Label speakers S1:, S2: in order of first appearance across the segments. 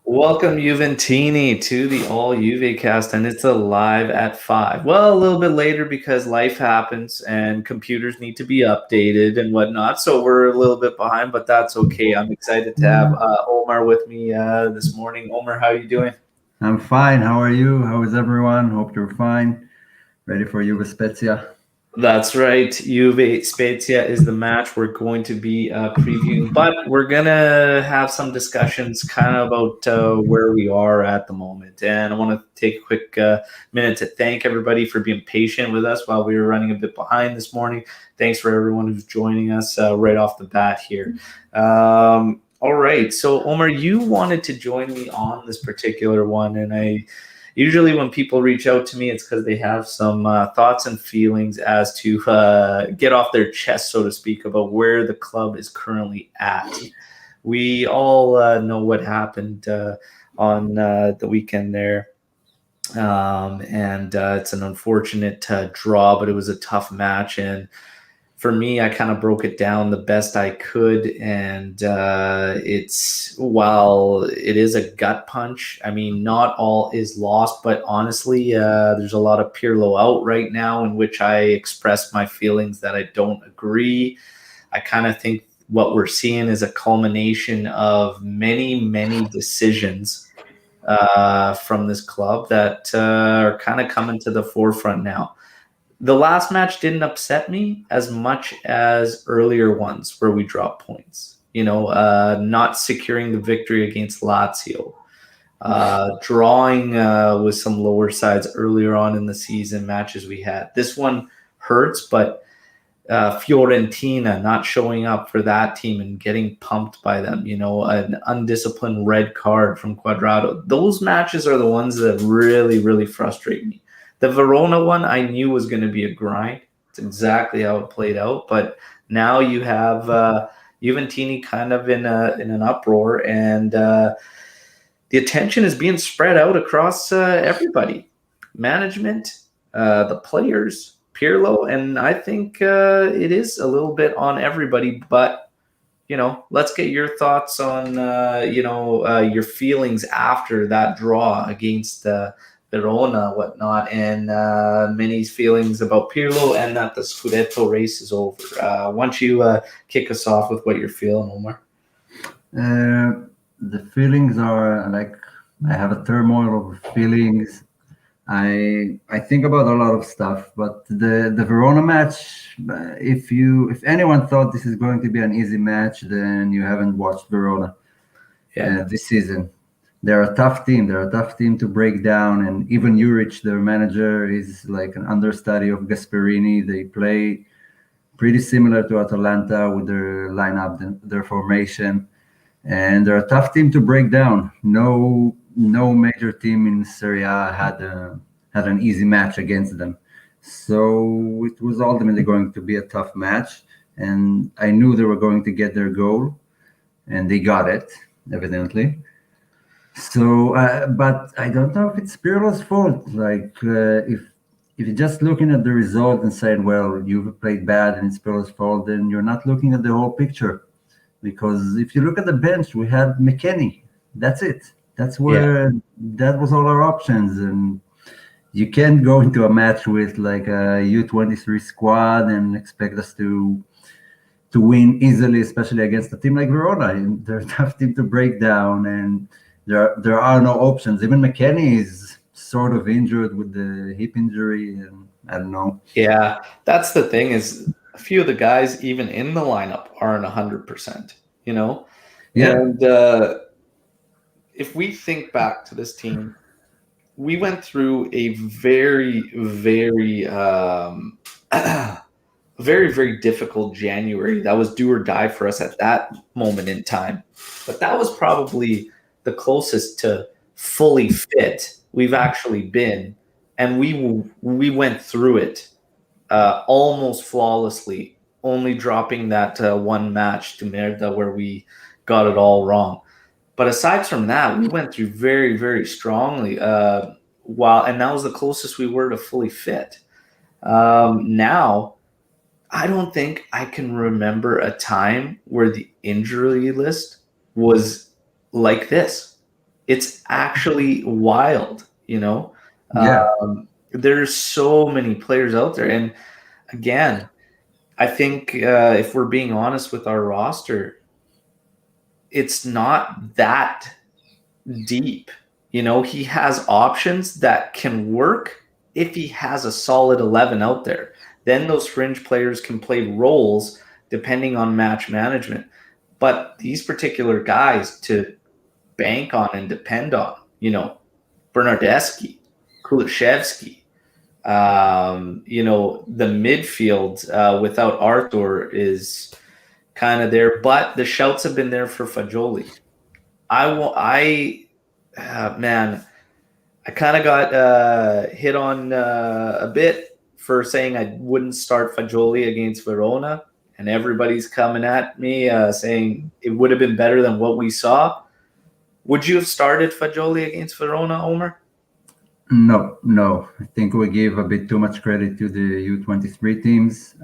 S1: Welcome, Juventini, to the All Juve cast, and it's a live at 5. Well, a little bit later because life happens and computers need to be updated and whatnot, so we're a little bit behind, but that's okay. I'm excited to have Omar with me this morning. Omar, how are you doing?
S2: I'm fine. How are you? How is everyone? Hope you're fine. Ready for Juve Spezia?
S1: That's right. Juve Spezia is the match we're going to be previewing, but we're gonna have some discussions kind of about where we are at the moment. And I want to take a quick minute to thank everybody for being patient with us while we were running a bit behind this morning. Thanks for everyone who's joining us right off the bat here. All right, so Omar, you wanted to join me on this particular one, and I usually when people reach out to me, it's because they have some thoughts and feelings as to get off their chest, so to speak, about where the club is currently at. We all know what happened on the weekend there. And it's an unfortunate draw, but it was a tough match. And for me, I kind of broke it down the best I could, and it's while it is a gut punch. I mean, not all is lost, but honestly, there's a lot of Pirlo out right now, in which I expressed my feelings that I don't agree. I kind of think what we're seeing is a culmination of many decisions from this club that are kind of coming to the forefront now. The last match didn't upset me as much as earlier ones where we dropped points. Not securing the victory against Lazio, drawing with some lower sides earlier on in the season matches we had. This one hurts, but Fiorentina not showing up for that team and getting pumped by them, an undisciplined red card from Quadrado. Those matches are the ones that really frustrate me. The Verona one I knew was going to be a grind. It's exactly how it played out. But now you have Juventini kind of in an uproar, and the attention is being spread out across everybody, management, the players, Pirlo, and I think it is a little bit on everybody. But let's get your thoughts on your feelings after that draw against Verona, whatnot, and many feelings about Pirlo and that the Scudetto race is over. Why don't you kick us off with what you're feeling, Omar?
S2: The feelings are like I have a turmoil of feelings. I think about a lot of stuff, but the Verona match. If anyone thought this is going to be an easy match, then you haven't watched Verona this season. They're a tough team. They're a tough team to break down. And even Juric, their manager, is like an understudy of Gasperini. They play pretty similar to Atalanta with their lineup, their formation. And they're a tough team to break down. No major team in Serie A had an easy match against them. So it was ultimately going to be a tough match. And I knew they were going to get their goal. And they got it, evidently. So, but I don't know if it's Pirlo's fault. If you're just looking at the result and saying, "Well, you've played bad and it's Pirlo's fault," then you're not looking at the whole picture. Because if you look at the bench, we had McKennie. That's it. That was all our options, and you can't go into a match with like a U23 squad and expect us to win easily, especially against a team like Verona. And they're a tough team to break down, and there are no options. Even McKennie is sort of injured with the hip injury, and I don't know.
S1: Yeah, that's the thing is a few of the guys even in the lineup aren't 100%,
S2: Yeah,
S1: And if we think back to this team, we went through a very difficult January. That was do or die for us at that moment in time. But that was probably the closest to fully fit we've actually been, and we went through it almost flawlessly, only dropping that one match to Merda where we got it all wrong. But aside from that, we went through very strongly. And that was the closest we were to fully fit. Now, I don't think I can remember a time where the injury list was like this. It's actually wild, you know.
S2: Yeah,
S1: There's so many players out there, and again, I think if we're being honest with our roster, it's not that deep. You know, he has options that can work if he has a solid 11 out there. Then those fringe players can play roles depending on match management. But these particular guys to bank on and depend on, you know, Bernardeschi, Kulishevsky, you know, the midfield without Arthur is kind of there. But the shouts have been there for Fagioli. Man, I kind of got hit on a bit for saying I wouldn't start Fagioli against Verona, and everybody's coming at me saying it would have been better than what we saw. Would you have started Fagioli against Verona, Omer?
S2: no, no. I think we give a bit too much credit to the U23 teams.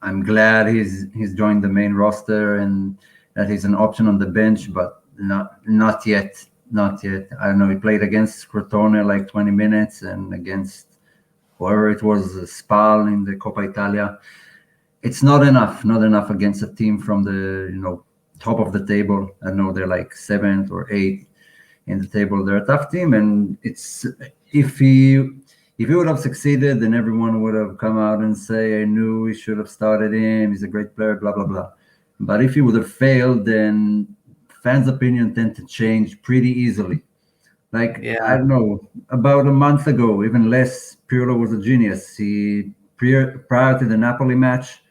S2: I'm glad he's joined the main roster and that he's an option on the bench, but not yet. Not yet. I don't know. He played against Crotone like 20 minutes and against whoever it was, Spal in the Coppa Italia. It's not enough. Not enough against a team from the top of the table. I know they're like seventh or eighth in the table. They're a tough team, and it's if he would have succeeded, then everyone would have come out and say, "I knew we should have started him. He's a great player." Blah blah blah. But if he would have failed, then fans' opinion tend to change pretty easily. Like I
S1: Yeah,
S2: don't know, about a month ago, even less, Pirlo was a genius. Prior to the Napoli match,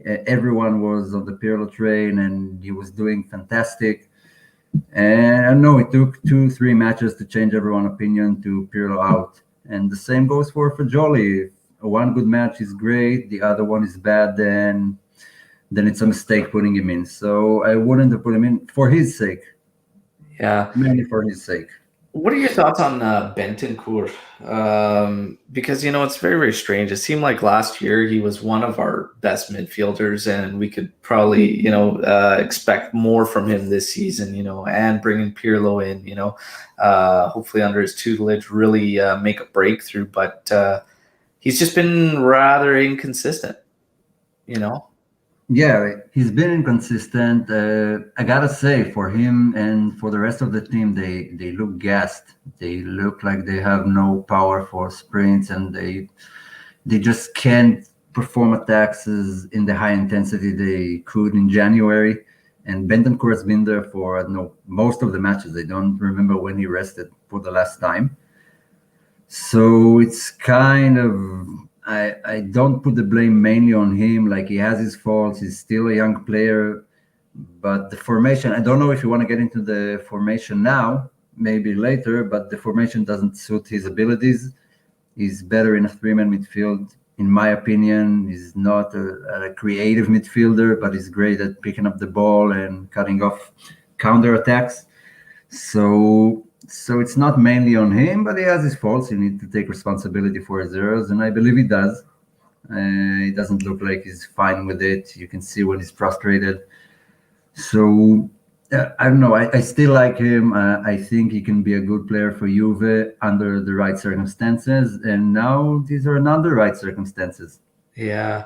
S2: everyone was on the Pirlo train, and he was doing fantastic. And I know it took 2, 3 matches to change everyone's opinion to Pirlo out. And the same goes for Jolie. If one good match is great, the other one is bad, then it's a mistake putting him in. So I wouldn't have put him in for his sake,
S1: yeah.
S2: mainly for his sake.
S1: What are your thoughts on Bentancur? Because, you know, it's very, very strange. It seemed like last year he was one of our best midfielders, and we could probably, you know, expect more from him this season, you know, and bringing Pirlo in, you know, hopefully under his tutelage, really make a breakthrough. But he's just been rather inconsistent, you know?
S2: Yeah, he's been inconsistent. I gotta say, for him and for the rest of the team, they look gassed. They look like they have no power for sprints, and they just can't perform attacks in the high intensity they could in January. And Bentancur has been there for, I don't know, most of the matches. I don't remember when he rested for the last time. So it's kind of, I don't put the blame mainly on him. Like he has his faults. He's still a young player, but the formation, I don't know if you want to get into the formation now, maybe later, but the formation doesn't suit his abilities. He's better in a three-man midfield, in my opinion. He's not a creative midfielder, but he's great at picking up the ball and cutting off counter attacks. So it's not mainly on him, but he has his faults. He needs to take responsibility for his errors, and I believe he does. He doesn't look like he's fine with it. You can see when he's frustrated. So I don't know. I still like him. I think he can be a good player for Juve under the right circumstances. And now these are not the right circumstances.
S1: Yeah.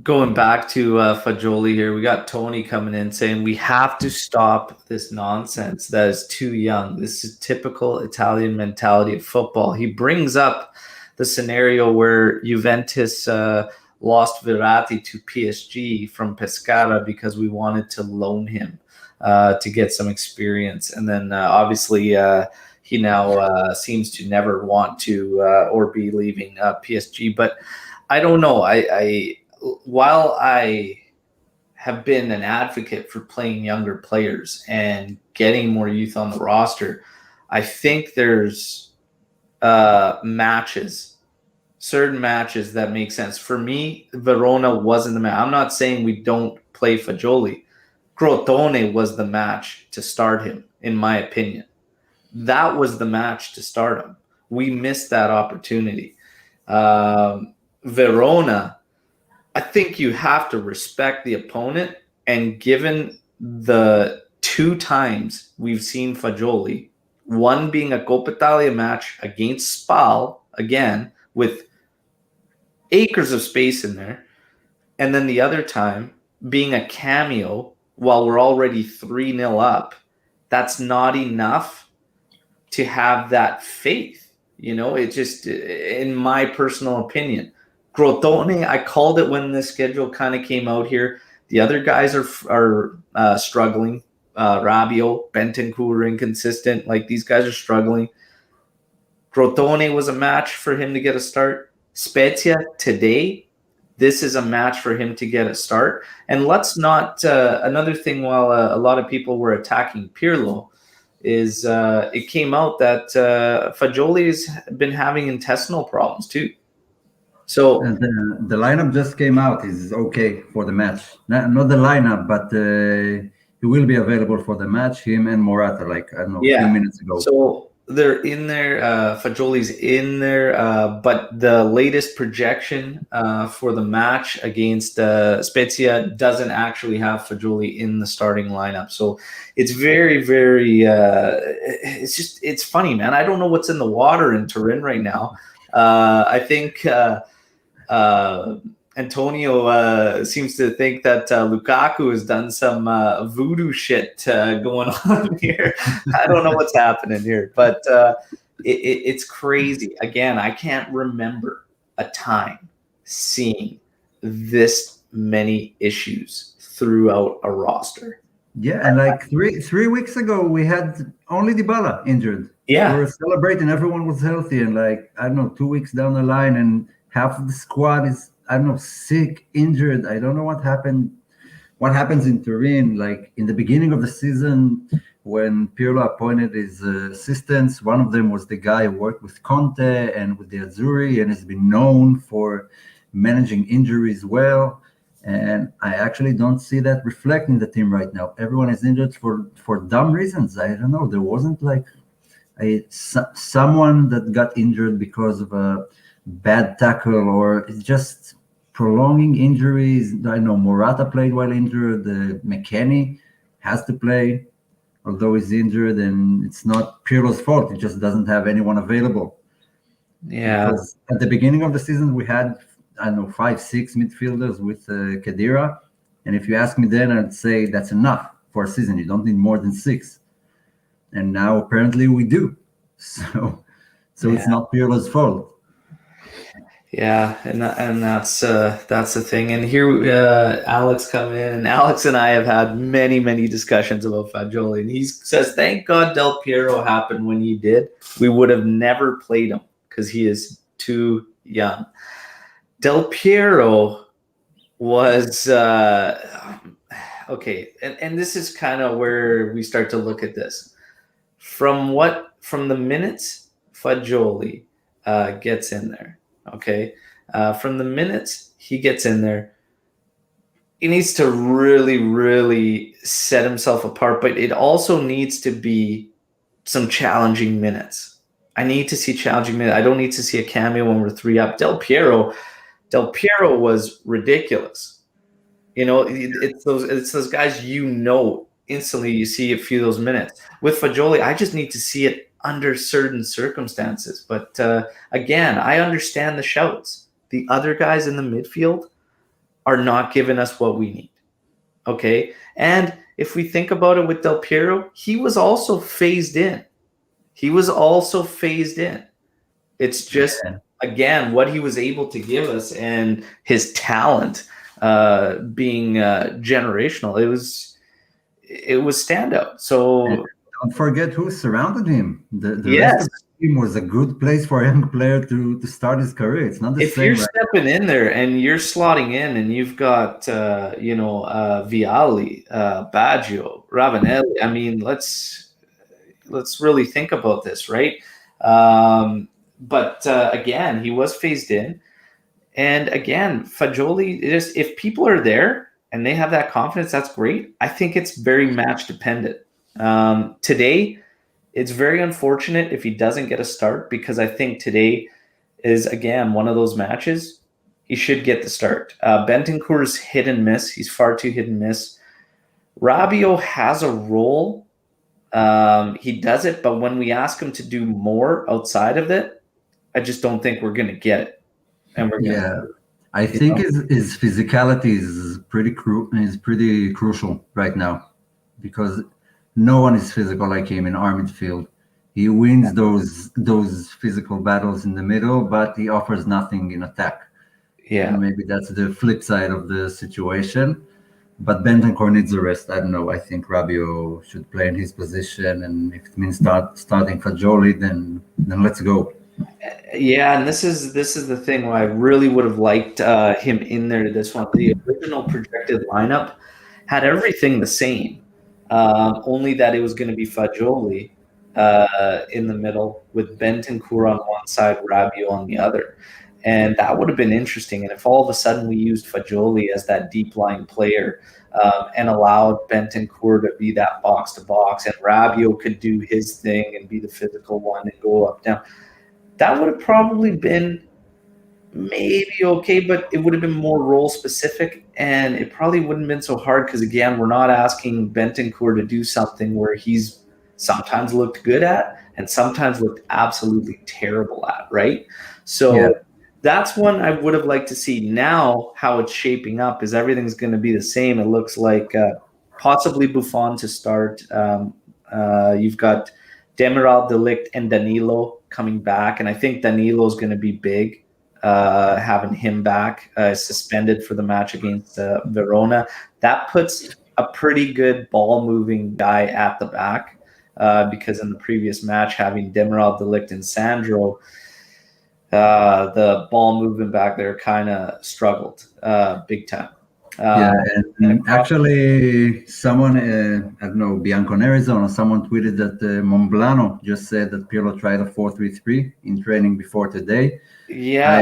S1: Going back to Fagioli here, we got Tony coming in saying we have to stop this nonsense that is too young. This is typical Italian mentality of football. He brings up the scenario where Juventus lost Verratti to PSG from Pescara because we wanted to loan him to get some experience. And then obviously he now seems to never want to or be leaving PSG. But I don't know. While I have been an advocate for playing younger players and getting more youth on the roster, I think there's certain matches that make sense. For me, Verona wasn't the match. I'm not saying we don't play Fagioli. Crotone was the match to start him, in my opinion. That was the match to start him. We missed that opportunity. Verona, I think you have to respect the opponent, and given the 2 times we've seen Fagioli, one being a Coppa Italia match against Spal, again, with acres of space in there, and then the other time being a cameo while we're already 3-0 up. That's not enough to have that faith. It just, in my personal opinion, Crotone, I called it when the schedule kind of came out here. The other guys are struggling. Rabiot, Bentancur inconsistent. Like, these guys are struggling. Crotone was a match for him to get a start. Spezia today, this is a match for him to get a start. And let's not, another thing, while a lot of people were attacking Pirlo, is it came out that Fagioli's been having intestinal problems too. So
S2: And the lineup just came out. Is okay for the match. Not the lineup, but he will be available for the match. Him and Morata, like, I don't know, a few minutes ago.
S1: So they're in there. Fagioli's in there, but the latest projection for the match against Spezia doesn't actually have Fagioli in the starting lineup. So it's very, very. It's funny, man. I don't know what's in the water in Turin right now. I think Antonio seems to think that Lukaku has done some voodoo shit going on here. I don't know what's happening here, but it's crazy. Again, I can't remember a time seeing this many issues throughout a roster.
S2: Yeah, and like three weeks ago, we had only Dybala injured.
S1: Yeah.
S2: We were celebrating, everyone was healthy, and like, I don't know, 2 weeks down the line, and half of the squad is, I don't know, sick, injured. I don't know what happened. What happens in Turin? Like, in the beginning of the season, when Pirlo appointed his assistants, one of them was the guy who worked with Conte and with the Azzurri, and has been known for managing injuries well. And I actually don't see that reflecting the team right now. Everyone is injured for dumb reasons. I don't know. There wasn't like someone that got injured because of a bad tackle, or it's just prolonging injuries. I know Morata played while injured. McKennie has to play, although he's injured, and it's not Pirlo's fault. He just doesn't have anyone available.
S1: Yeah.
S2: Because at the beginning of the season, we had, I don't know, 5-6 midfielders with Khedira. And if you ask me then, I'd say that's enough for a season. You don't need more than 6. And now apparently we do. So It's not Pirlo's fault.
S1: Yeah, and that's the thing. And here Alex come in, and Alex and I have had many discussions about Fagioli, and he says, "Thank God Del Piero happened when he did. We would have never played him because he is too young." Del Piero was okay, and this is kind of where we start to look at this from the minutes Fagioli gets in there. Okay, from the minutes he gets in there, he needs to really set himself apart, but it also needs to be some challenging minutes. I need to see challenging minutes. I don't need to see a cameo when we're 3 up. Del Piero was ridiculous. It's those guys, instantly you see a few of those minutes. With Fagioli, I just need to see it under certain circumstances. But again, I understand the shouts. The other guys in the midfield are not giving us what we need. Okay? And if we think about it with Del Piero, he was also phased in. It's just, again, what he was able to give us and his talent being generational. It was standout. So
S2: don't forget who surrounded him. The rest of the team was a good place for a young player to start his career. It's not the
S1: if
S2: same.
S1: If you're stepping in there and you're slotting in, and you've got Vialli, Baggio, Ravanelli. I mean, let's really think about this, right? But again, he was phased in, and again, Fagioli. If people are there and they have that confidence, that's great. I think it's very match dependent. Today, it's very unfortunate if he doesn't get a start, because I think today is, again, one of those matches he should get the start. Bentancur's hit and miss. He's far too hit and miss. Rabiot has a role. He does it, but when we ask him to do more outside of it, I just don't think we're going to get it, and we're going to,
S2: Yeah, I
S1: you
S2: think
S1: know,
S2: his physicality is pretty crucial right now because no one is physical like him in our midfield. He wins those physical battles in the middle, but he offers nothing in attack.
S1: yeah.
S2: And maybe that's the flip side of the situation. But Bentancur needs a rest. I don't know. I think Rabiot should play in his position, and if it means starting Fajoli, then let's go.
S1: Yeah, and this is the thing where I really would have liked him in there to this one. The original projected lineup had everything the same, only that it was going to be Fagioli in the middle with Bentancur on one side, Rabiot on the other, and that would have been interesting. And if all of a sudden we used Fagioli as that deep line player and allowed Bentancur to be that box to box, and Rabiot could do his thing and be the physical one and go up down, that would have probably been maybe okay, but it would have been more role specific, and it probably wouldn't have been so hard because again, we're not asking Bentancur to do something where he's sometimes looked good at and sometimes looked absolutely terrible at, right?
S2: Yeah,
S1: So that's one I would have liked to see. Now, how it's shaping up is everything's going to be the same. It looks like possibly Buffon to start. You've got Demiral, Delict, and Danilo coming back, and I think Danilo is going to be big. Having him back, suspended for the match against Verona, that puts a pretty good ball moving guy at the back. Because in the previous match, having Demiral, Delict, and Sandro, the ball movement back there kind of struggled big time. Uh,
S2: yeah,
S1: and
S2: and
S1: across,
S2: actually, someone I don't know, Bianco in Arizona, someone tweeted that Monblano just said that Pirlo tried a 4-3-3 in training before today.
S1: yeah.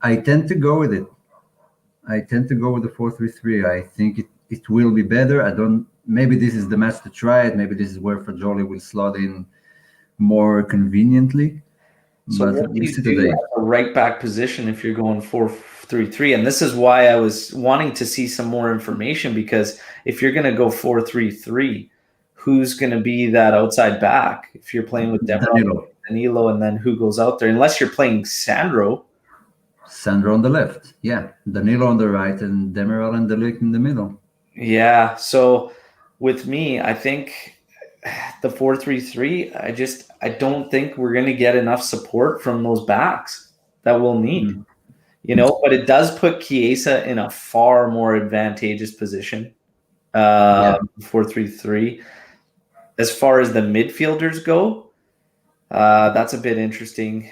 S2: I tend to go with it. I tend to go with the 4-3-3. I think it will be better. I don't. Maybe this is the match to try it. Maybe this is where Fajoli will slot in more conveniently.
S1: So
S2: But
S1: what do
S2: we'll
S1: you
S2: see
S1: do
S2: today.
S1: at the right back position if you're going 4-3-3? And this is why I was wanting to see some more information because if you're going to go 4-3-3, who's going to be that outside back? If you're playing with Demiral,
S2: Danilo,
S1: Danilo, and then who goes out there? Unless you're playing Sandro.
S2: Sandro on the left. Yeah, Danilo on the right, and Demiral and Delic in the middle.
S1: Yeah. So with me, I think the 4-3-3, I don't think we're going to get enough support from those backs that we'll need.
S2: Mm.
S1: But it does put Chiesa in a far more advantageous position,
S2: Yeah,
S1: 4-3-3. As far as the midfielders go, that's a bit interesting.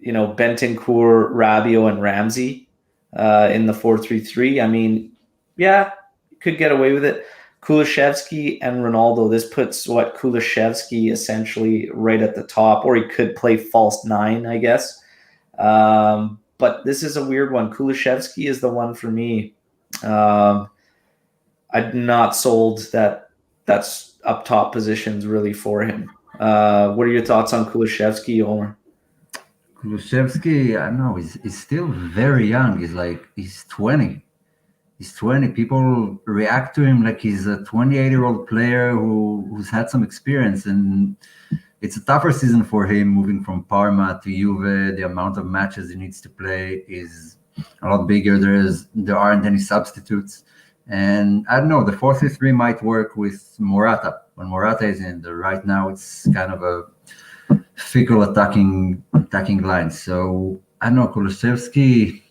S1: Bentancur, Rabiot, and Ramsey in the 4-3-3. I mean, yeah, you could get away with it. Kulishevsky and Ronaldo. This puts Kulishevsky essentially right at the top, or he could play false nine, I guess. But this is a weird one. Kulishevsky is the one for me. Um, I'm not sold that that's up top positions really for him. What are your thoughts on Kulishevsky, Omer?
S2: Kulusevski, I don't know, he's still very young. He's 20. He's 20. People react to him like he's a 28-year-old player who's had some experience, and it's a tougher season for him moving from Parma to Juve. The amount of matches he needs to play is a lot bigger. There aren't any substitutes, and I don't know. The 4-3-3 might work with Morata when Morata is in there. Right now, it's kind of a fickle attacking line. So I don't know Kulusevski.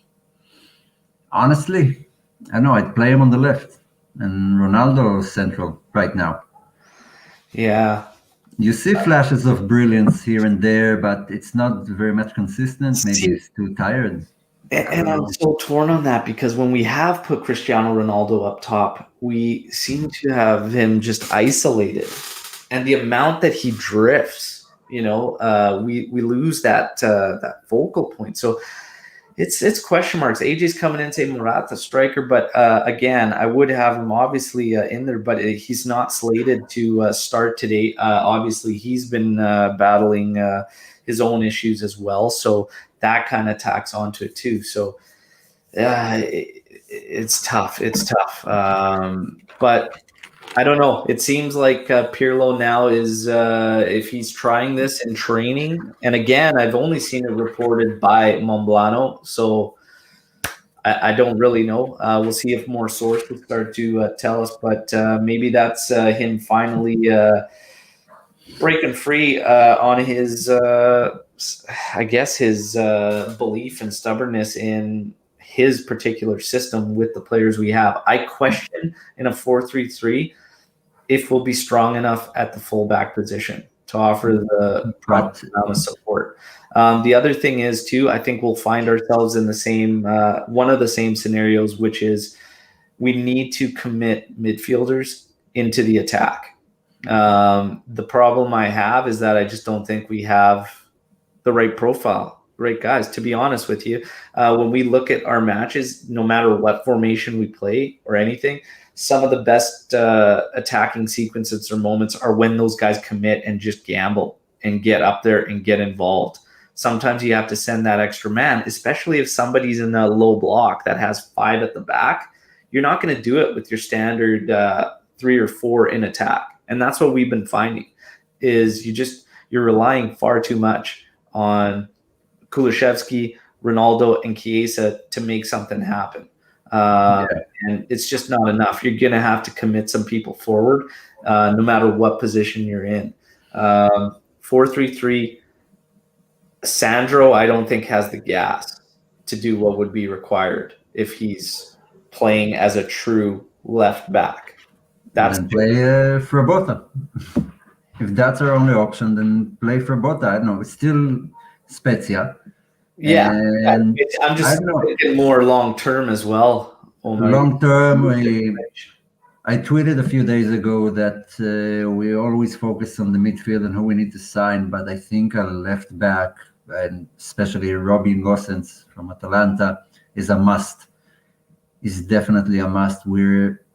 S2: Honestly, I don't know. I'd play him on the left and Ronaldo central right now.
S1: Yeah.
S2: You see flashes of brilliance here and there, but it's not very much consistent. Maybe
S1: See,
S2: he's too tired. I
S1: and
S2: don't
S1: I'm
S2: know.
S1: so torn on that because when we have put Cristiano Ronaldo up top, we seem to have him just isolated, and the amount that he drifts, we lose that focal point. So it's question marks. AJ's coming in saying Morata striker, but again, I would have him obviously in there, but he's not slated to start today. Obviously, he's been battling his own issues as well, so that kind of tacks onto it too. So it's tough. It's tough. But I don't know. It seems like Pirlo now is, if he's trying this in training, and again, I've only seen it reported by Monblano, so I don't really know. We'll see if more sources start to tell us, but maybe that's him finally breaking free on his, I guess, his belief and stubbornness in his particular system with the players we have. I question in a 4-3-3 if we'll be strong enough at the fullback position to offer the proper amount of support. The other thing is too, I think we'll find ourselves in the same one of the same scenarios, which is we need to commit midfielders into the attack. The problem I have is that I just don't think we have the right profile, right guys. To be honest with you, when we look at our matches, no matter what formation we play or anything, some of the best attacking sequences or moments are when those guys commit and just gamble and get up there and get involved. Sometimes you have to send that extra man, especially if somebody's in a low block that has 5 at the back. You're not going to do it with your standard 3 or 4 in attack. And that's what we've been finding is you're relying far too much on Kulusevski, Ronaldo, and Chiesa to make something happen. And it's just not enough. You're going to have to commit some people forward, no matter what position you're in. 4-3-3, Sandro, I don't think has the gas to do what would be required if he's playing as a true left back.
S2: That's play Frabotta. If that's our only option, then play Frabotta. I don't know. It's still Spezia.
S1: Yeah, and I'm just thinking more long term as well.
S2: Long term, I tweeted a few days ago that we always focus on the midfield and who we need to sign, but I think a left back, and especially Robin Gosens from Atalanta, is a must. Is definitely a must.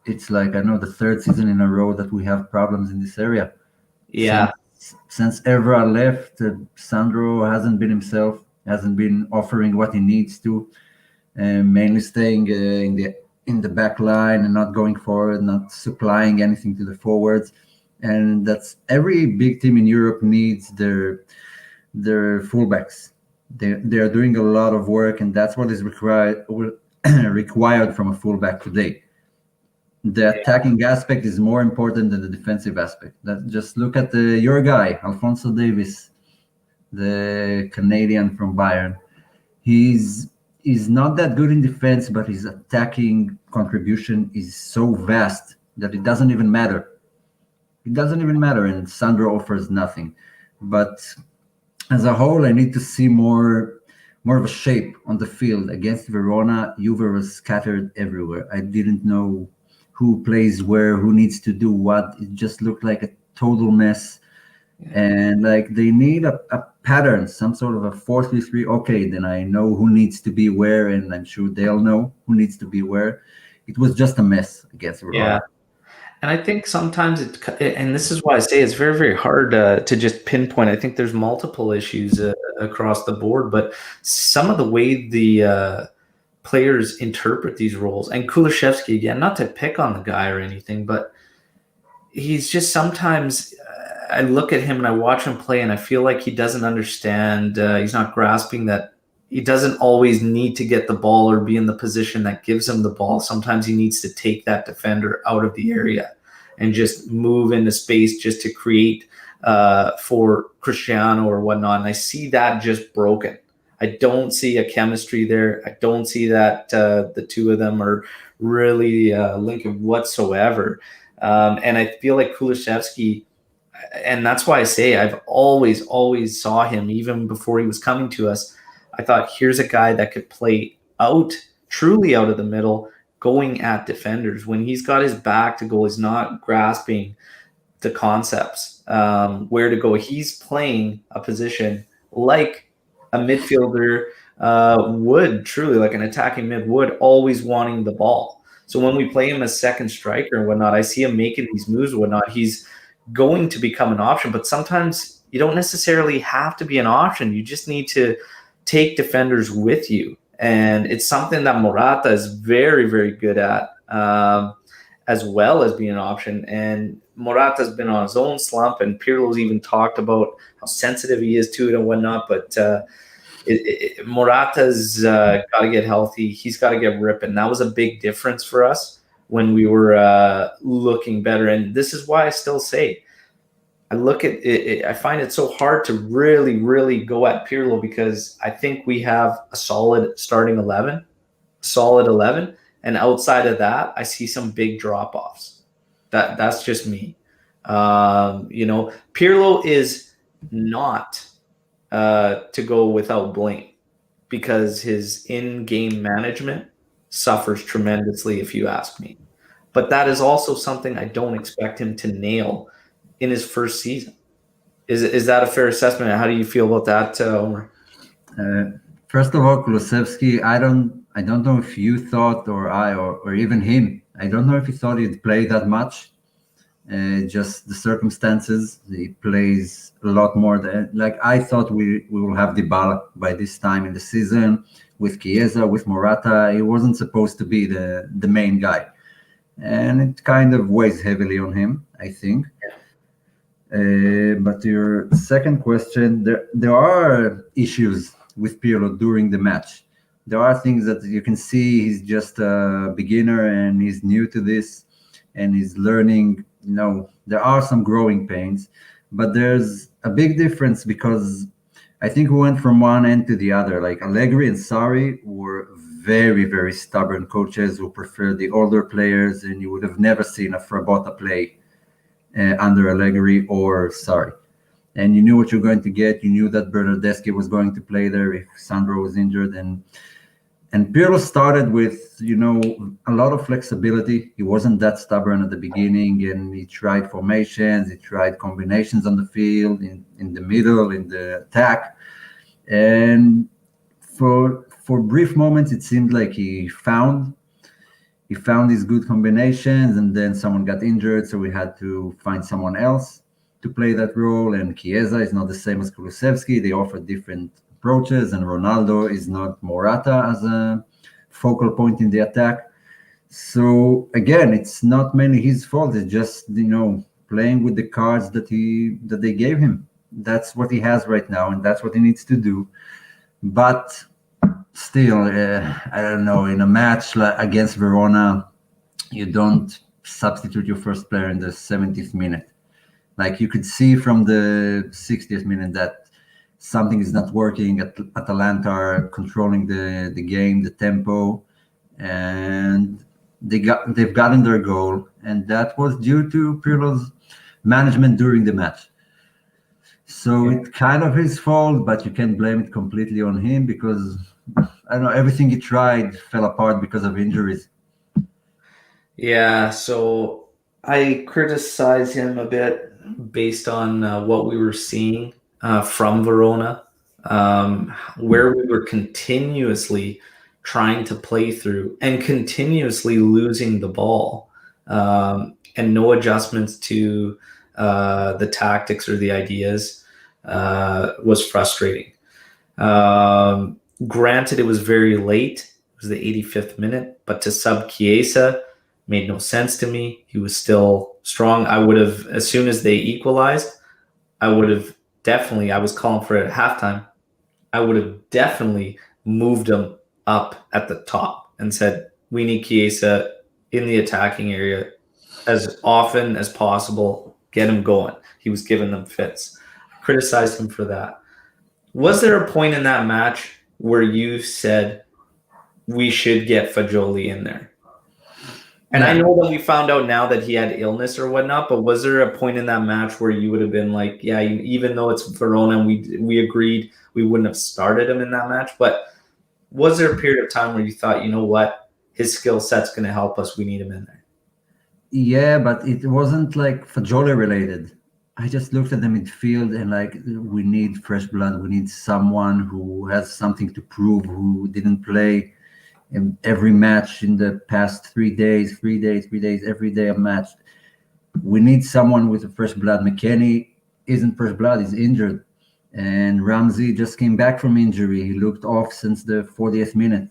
S2: It's like, I know, the 3rd season in a row that we have problems in this area.
S1: Yeah.
S2: Since Evra left, Sandro hasn't been himself, hasn't been offering what he needs to, mainly staying in the back line and not going forward, not supplying anything to the forwards. And that's every big team in Europe needs their fullbacks. They are doing a lot of work, and that's what is required from a fullback today. The attacking aspect is more important than the defensive aspect. Just look at your guy, Alphonso Davies, the Canadian from Bayern. He's not that good in defense, but his attacking contribution is so vast that it doesn't even matter. It doesn't even matter, and Sandro offers nothing. But as a whole, I need to see more of a shape on the field. Against Verona, Juve was scattered everywhere. I didn't know who plays where, who needs to do what. It just looked like a total mess. And like they need a pattern, some sort of a 4-3-3. Okay, then I know who needs to be where, and I'm sure they'll know who needs to be where. It was just a mess against Verona.
S1: Yeah. And I think sometimes and this is why I say it's very, very hard to just pinpoint. I think there's multiple issues across the board, but some of the way the players interpret these roles, and Kulusevski, again, not to pick on the guy or anything, but he's just sometimes I look at him and I watch him play and I feel like he doesn't understand. He's not grasping that he doesn't always need to get the ball or be in the position that gives him the ball. Sometimes he needs to take that defender out of the area and just move into space just to create for Cristiano or whatnot. And I see that just broken. I don't see a chemistry there. I don't see that the two of them are really linking whatsoever. And I feel like Kulusevski, and that's why I say I've always saw him, even before he was coming to us. I thought, here's a guy that could play truly out of the middle, going at defenders. When he's got his back to goal, he's not grasping the concepts, where to go. He's playing a position like a midfielder would, truly like an attacking mid would, always wanting the ball. So when we play him as second striker and whatnot, I see him making these moves and whatnot. He's going to become an option, but sometimes you don't necessarily have to be an option. You just need to take defenders with you And it's something that Morata is very, very good at, as well as being an option. And Morata's been on his own slump, and Pirlo's even talked about how sensitive he is to it and whatnot. But Morata's got to get healthy. He's got to get ripping. That was a big difference for us when we were looking better. And this is why I still say, I look at it, I find it so hard to really, really go at Pirlo, because I think we have a solid starting 11, solid 11. And outside of that, I see some big drop offs. That's just me. Pirlo is not to go without blame, because his in-game management suffers tremendously, if you ask me. But that is also something I don't expect him to nail in his first season. Is that a fair assessment? How do you feel about that, Omer?
S2: First of all, Kulusevski, I don't know if you thought, or even him. I don't know if he thought he'd play that much. Just the circumstances. He plays a lot more than, like, I thought we will have Dybala by this time in the season with Chiesa, with Morata. He wasn't supposed to be the main guy, and it kind of weighs heavily on him, I think. But your second question, there are issues with Pirlo during the match. There are things that you can see he's just a beginner and he's new to this and he's learning. There are some growing pains, but there's a big difference, because I think we went from one end to the other. Like Allegri and Sarri were very, very stubborn coaches who preferred the older players, and you would have never seen a Frabotta play under Allegri or Sarri. And you knew what you're going to get. You knew that Bernardeschi was going to play there if Sandro was injured. And Pirlo started with, a lot of flexibility. He wasn't that stubborn at the beginning, and he tried formations, he tried combinations on the field, in the middle, in the attack. And for brief moments, it seemed like he found these good combinations, and then someone got injured, so we had to find someone else to play that role. And Chiesa is not the same as Kulusevski. They offer different approaches, and Ronaldo is not Morata as a focal point in the attack. So again, it's not mainly his fault. It's just playing with the cards that they gave him. That's what he has right now, and that's what he needs to do. But still, I don't know. In a match against Verona, you don't substitute your first player in the 70th minute. Like, you could see from the 60th minute that something is not working. Atalanta are controlling the game, the tempo, and they've gotten their goal, and that was due to Pirlo's management during the match. So it's kind of his fault, but you can't blame it completely on him, because I don't know, everything he tried fell apart because of injuries.
S1: Yeah, so I criticize him a bit based on what we were seeing from Verona, where we were continuously trying to play through and continuously losing the ball, and no adjustments to the tactics or the ideas was frustrating. Granted, it was very late. It was the 85th minute, but to sub Chiesa made no sense to me. He was still strong. I would have, as soon as they equalized, I would have definitely, I was calling for it at halftime, I would have definitely moved him up at the top and said, we need Chiesa in the attacking area as often as possible. Get him going. He was giving them fits. Criticized him for that. Was there a point in that match where you said we should get Fagioli in there? And I know that we found out now that he had illness or whatnot, but was there a point in that match where you would have been like, yeah, even though it's Verona and we agreed we wouldn't have started him in that match, but was there a period of time where you thought, you know what, his skill set's going to help us, we need him in there?
S2: Yeah, but it wasn't like Fagioli related. I just looked at the midfield and we need fresh blood. We need someone who has something to prove, who didn't play in every match in the past 3 days, every day a match. We need someone with a fresh blood. McKennie isn't fresh blood, he's injured. and Ramsey just came back from injury. He looked off since the 40th minute.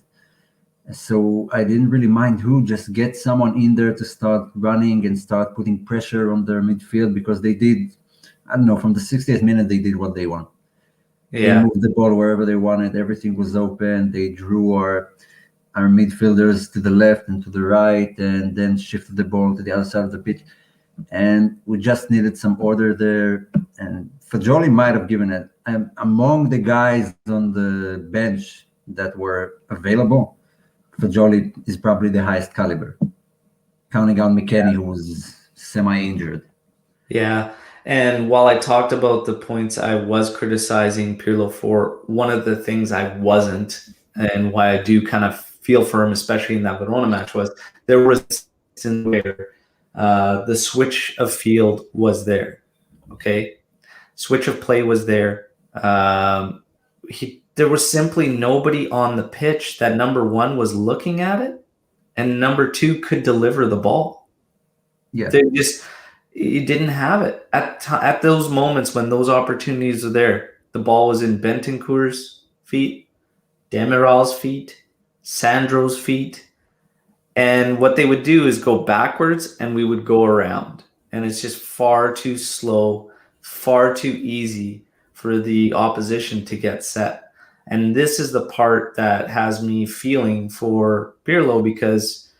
S2: So I didn't really mind who, just get someone in there to start running and start putting pressure on their midfield, because they did, I don't know, from the 60th minute, they did what they want. They
S1: Yeah.
S2: moved the ball wherever they wanted. Everything was open. They drew our midfielders to the left and to the right, and then shifted the ball to the other side of the pitch. And we just needed some order there. And Fajoli might have given it. Among the guys on the bench that were available, Fajoli is probably the highest caliber, counting out McKennie, who was semi-injured.
S1: Yeah. And while I talked about the points I was criticizing Pirlo for, one of the things I wasn't, and why I do kind of feel for him, especially in that Verona match, was there was instances where the switch of field was there. Okay. Switch of play was there. There was simply nobody on the pitch that, number one, was looking at it, and number two, could deliver the ball.
S2: Yeah.
S1: You didn't have it at those moments when those opportunities were there. The ball was in Bentancur's feet, Demiral's feet, Sandro's feet, and what they would do is go backwards, and we would go around, and it's just far too slow, far too easy for the opposition to get set. And this is the part that has me feeling for Pirlo, because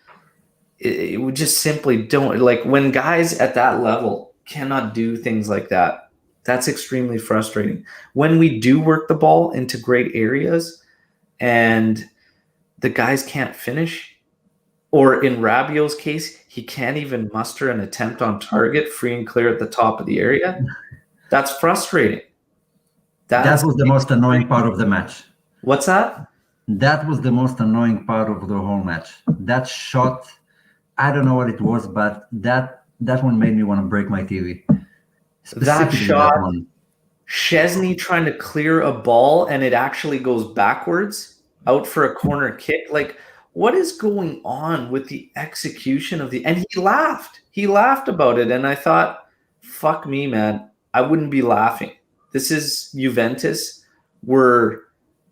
S1: it would just simply don't, like, when guys at that level cannot do things like that, that's extremely frustrating. When we do work the ball into great areas and the guys can't finish, or in Rabiot's case, he can't even muster an attempt on target, free and clear at the top of the area, that's frustrating.
S2: That was the most annoying part of the match.
S1: What's that?
S2: That was the most annoying part of the whole match. That shot, I don't know what it was, but that one made me want to break my TV.
S1: That shot, Szczesny trying to clear a ball and it actually goes backwards out for a corner kick. Like, what is going on with the execution of and he laughed. He laughed about it, and I thought, fuck me, man. I wouldn't be laughing. This is Juventus. We're,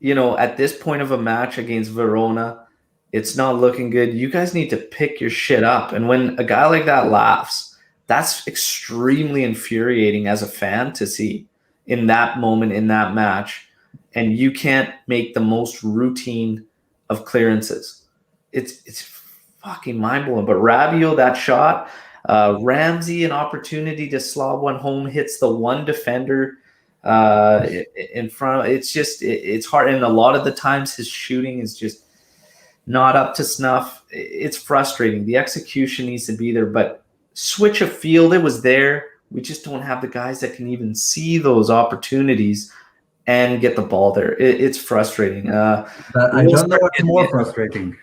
S1: at this point of a match against Verona, it's not looking good. You guys need to pick your shit up. And when a guy like that laughs, that's extremely infuriating as a fan to see in that moment, in that match. And you can't make the most routine of clearances. It's fucking mind-blowing. But Rabiot, that shot, Ramsey, an opportunity to slob one home, hits the one defender in front. It's hard. And a lot of the times his shooting is just not up to snuff. It's frustrating. The execution needs to be there, but switch of field, it was there. We just don't have the guys that can even see those opportunities and get the ball there. It's frustrating.
S2: But I don't know what's more frustrating.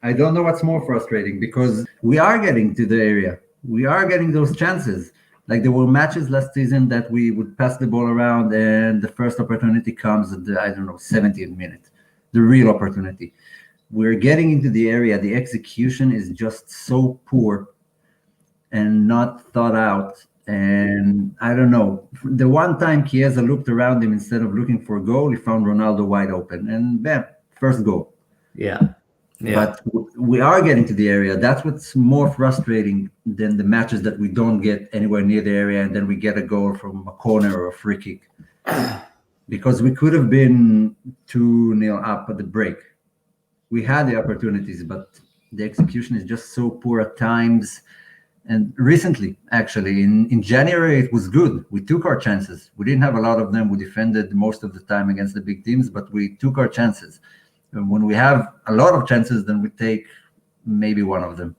S2: I don't know what's more frustrating, because we are getting to the area. We are getting those chances. Like, there were matches last season that we would pass the ball around and the first opportunity comes at the, 70th minute, the real opportunity. We're getting into the area. The execution is just so poor and not thought out. And I don't know. The one time Chiesa looked around him, instead of looking for a goal, he found Ronaldo wide open, and bam, first goal.
S1: Yeah.
S2: But we are getting to the area. That's what's more frustrating than the matches that we don't get anywhere near the area, and then we get a goal from a corner or a free kick. Because we could have been 2-0 up at the break. We had the opportunities, but the execution is just so poor at times. And recently, actually, in January, it was good. We took our chances. We didn't have a lot of them. We defended most of the time against the big teams, but we took our chances. And when we have a lot of chances, then we take maybe one of them.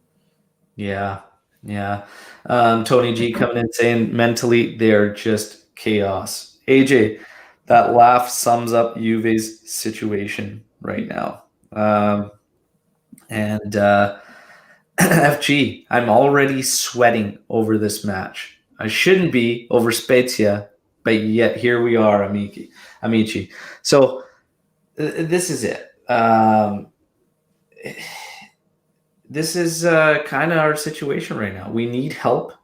S1: Yeah. Tony G coming in saying mentally they're just chaos. AJ, that laugh sums up Juve's situation right now. And FG, I'm already sweating over this match. I shouldn't be over Spezia, but yet here we are, amici. So this is it. This is kind of our situation right now. We need help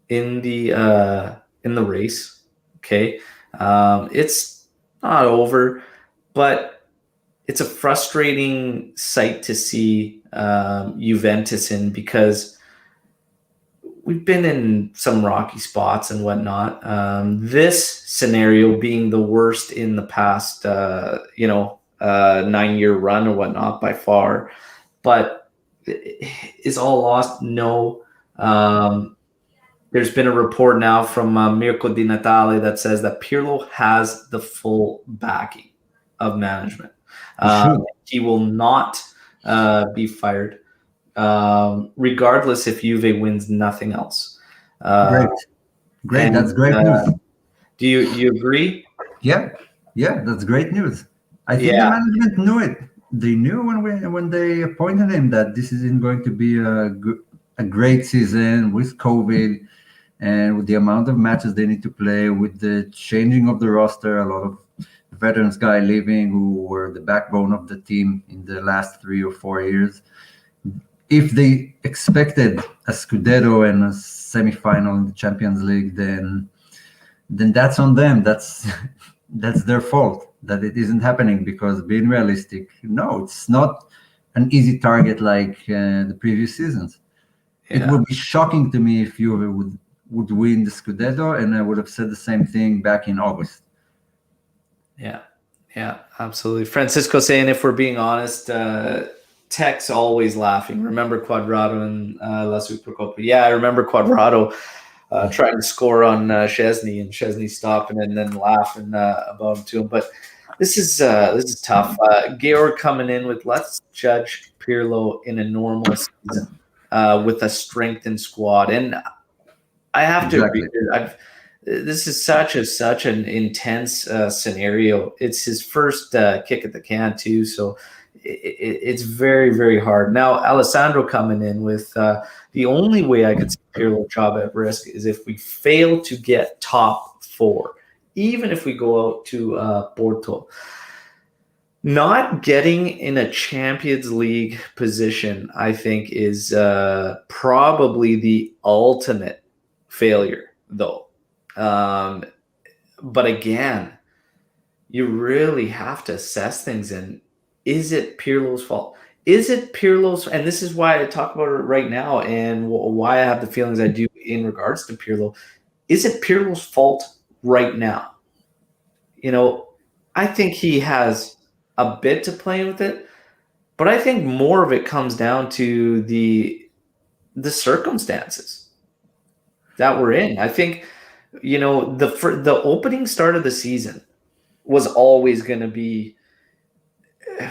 S1: in the race. Okay, it's not over, but it's a frustrating sight to see Juventus in, because we've been in some rocky spots and whatnot. This scenario being the worst in the past, 9-year run or whatnot by far. But is all lost? No. There's been a report now from Mirko Di Natale that says that Pirlo has the full backing of management.
S2: He should.
S1: He will not be fired, regardless if Juve wins nothing else.
S2: Great. Great.
S1: And
S2: That's great news.
S1: do you agree?
S2: Yeah. Yeah. That's great news. I think the
S1: Yeah,
S2: management knew it. They knew when they appointed him that this isn't going to be a great season with COVID and with the amount of matches they need to play, with the changing of the roster, a lot of veterans guy leaving who were the backbone of the team in the last 3 or 4 years. If they expected a Scudetto and a semifinal in the Champions League, then that's on them. That's their fault that it isn't happening. Because being realistic, no, it's not an easy target like the previous seasons. It
S1: yeah,
S2: would be shocking to me if Juve would win the Scudetto, and I would have said the same thing back in August.
S1: yeah, yeah, absolutely. Francisco saying, if we're being honest, Tech's always laughing. Remember Quadrado and La Supercopa? Yeah, I remember Quadrado trying to score on Chesney, and Chesney stopping and then laughing about him to him. But this is tough. Georg coming in with, let's judge Pirlo in a normal season with a strengthened squad, and I have to agree.
S2: Exactly.
S1: This is such an intense scenario. It's his first kick at the can too, so it's very, very hard. Now Alessandro coming in with the only way I could see Pirlo job at risk is if we fail to get top four, even if we go out to Porto. Not getting in a Champions League position, I think, is probably the ultimate failure, though. Um, but again, you really have to assess things. And is it Pirlo's fault? Is it Pirlo's? And this is why I talk about it right now, and why I have the feelings I do in regards to Pirlo. Is it Pirlo's fault right now? I think he has a bit to play with it, but I think more of it comes down to the circumstances that we're in. I think the opening start of the season was always going to be,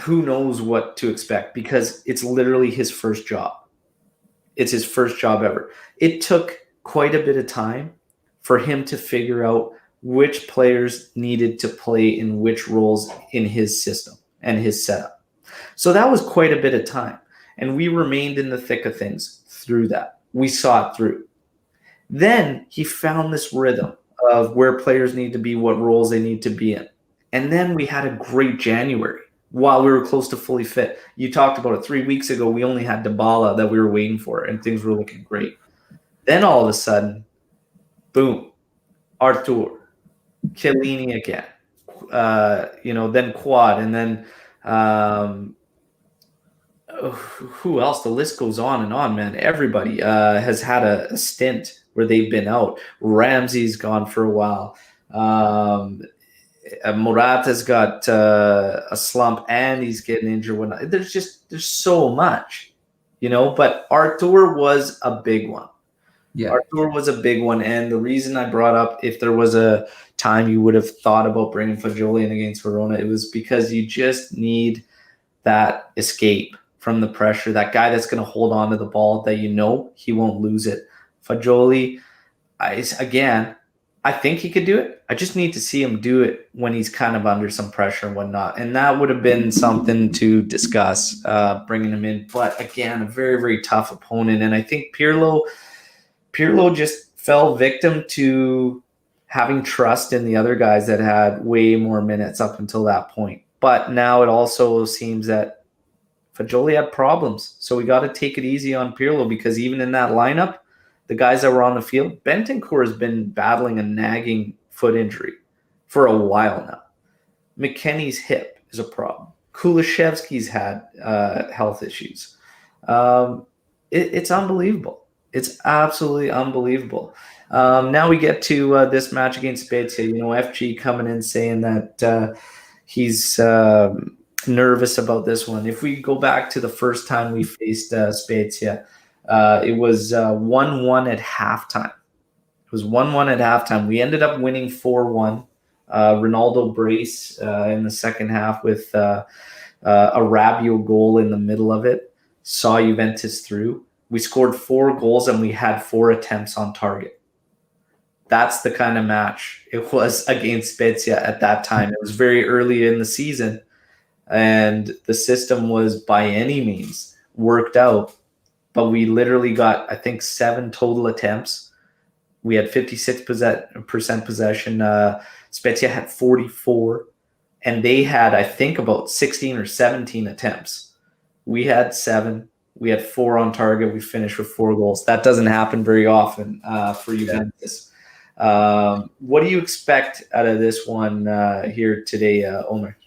S1: who knows what to expect, because it's literally his first job. It's his first job ever. It took quite a bit of time for him to figure out which players needed to play in which roles in his system and his setup. So that was quite a bit of time. And we remained in the thick of things through that. We saw it through. Then he found this rhythm of where players need to be, what roles they need to be in. And then we had a great January while we were close to fully fit. You talked about it 3 weeks ago. We only had Dybala that we were waiting for, and things were looking great. Then all of a sudden, boom, Artur, Chiellini again, then Quad, and then who else? The list goes on and on, man. Everybody has had a stint where they've been out. Ramsey's gone for a while. Morata's got a slump, and he's getting injured. There's so much, But Artur was a big one.
S2: Yeah.
S1: Artur was a big one, and the reason I brought up, if there was a time you would have thought about bringing Fagioli in against Verona, it was because you just need that escape from the pressure, that guy that's going to hold on to the ball, that he won't lose it. Fagioli, I think he could do it. I just need to see him do it when he's kind of under some pressure and whatnot. And that would have been something to discuss, bringing him in. But again, a very, very tough opponent. And I think Pirlo just fell victim to having trust in the other guys that had way more minutes up until that point. But now it also seems that Fagioli had problems. So we got to take it easy on Pirlo, because even in that lineup, the guys that were on the field, Bentancur has been battling a nagging foot injury for a while now. McKennie's hip is a problem. Kulishevsky's had health issues. Um, it's unbelievable. It's absolutely unbelievable. Now we get to this match against Spezia. FG coming in saying that he's nervous about this one. If we go back to the first time we faced Spezia, it was 1-1 at halftime. It was 1-1 at halftime. We ended up winning 4-1. Ronaldo brace in the second half with a Rabiot goal in the middle of it saw Juventus through. We scored 4 goals and we had 4 attempts on target. That's the kind of match it was against Spezia at that time. It was very early in the season, and the system was by any means worked out. But we literally got, I think, 7 total attempts. We had 56% possession. Spezia had 44, and they had, I think, about 16 or 17 attempts. We had 7. We had 4 on target. We finished with 4 goals. That doesn't happen very often for Juventus. What do you expect out of this one here today, Omer?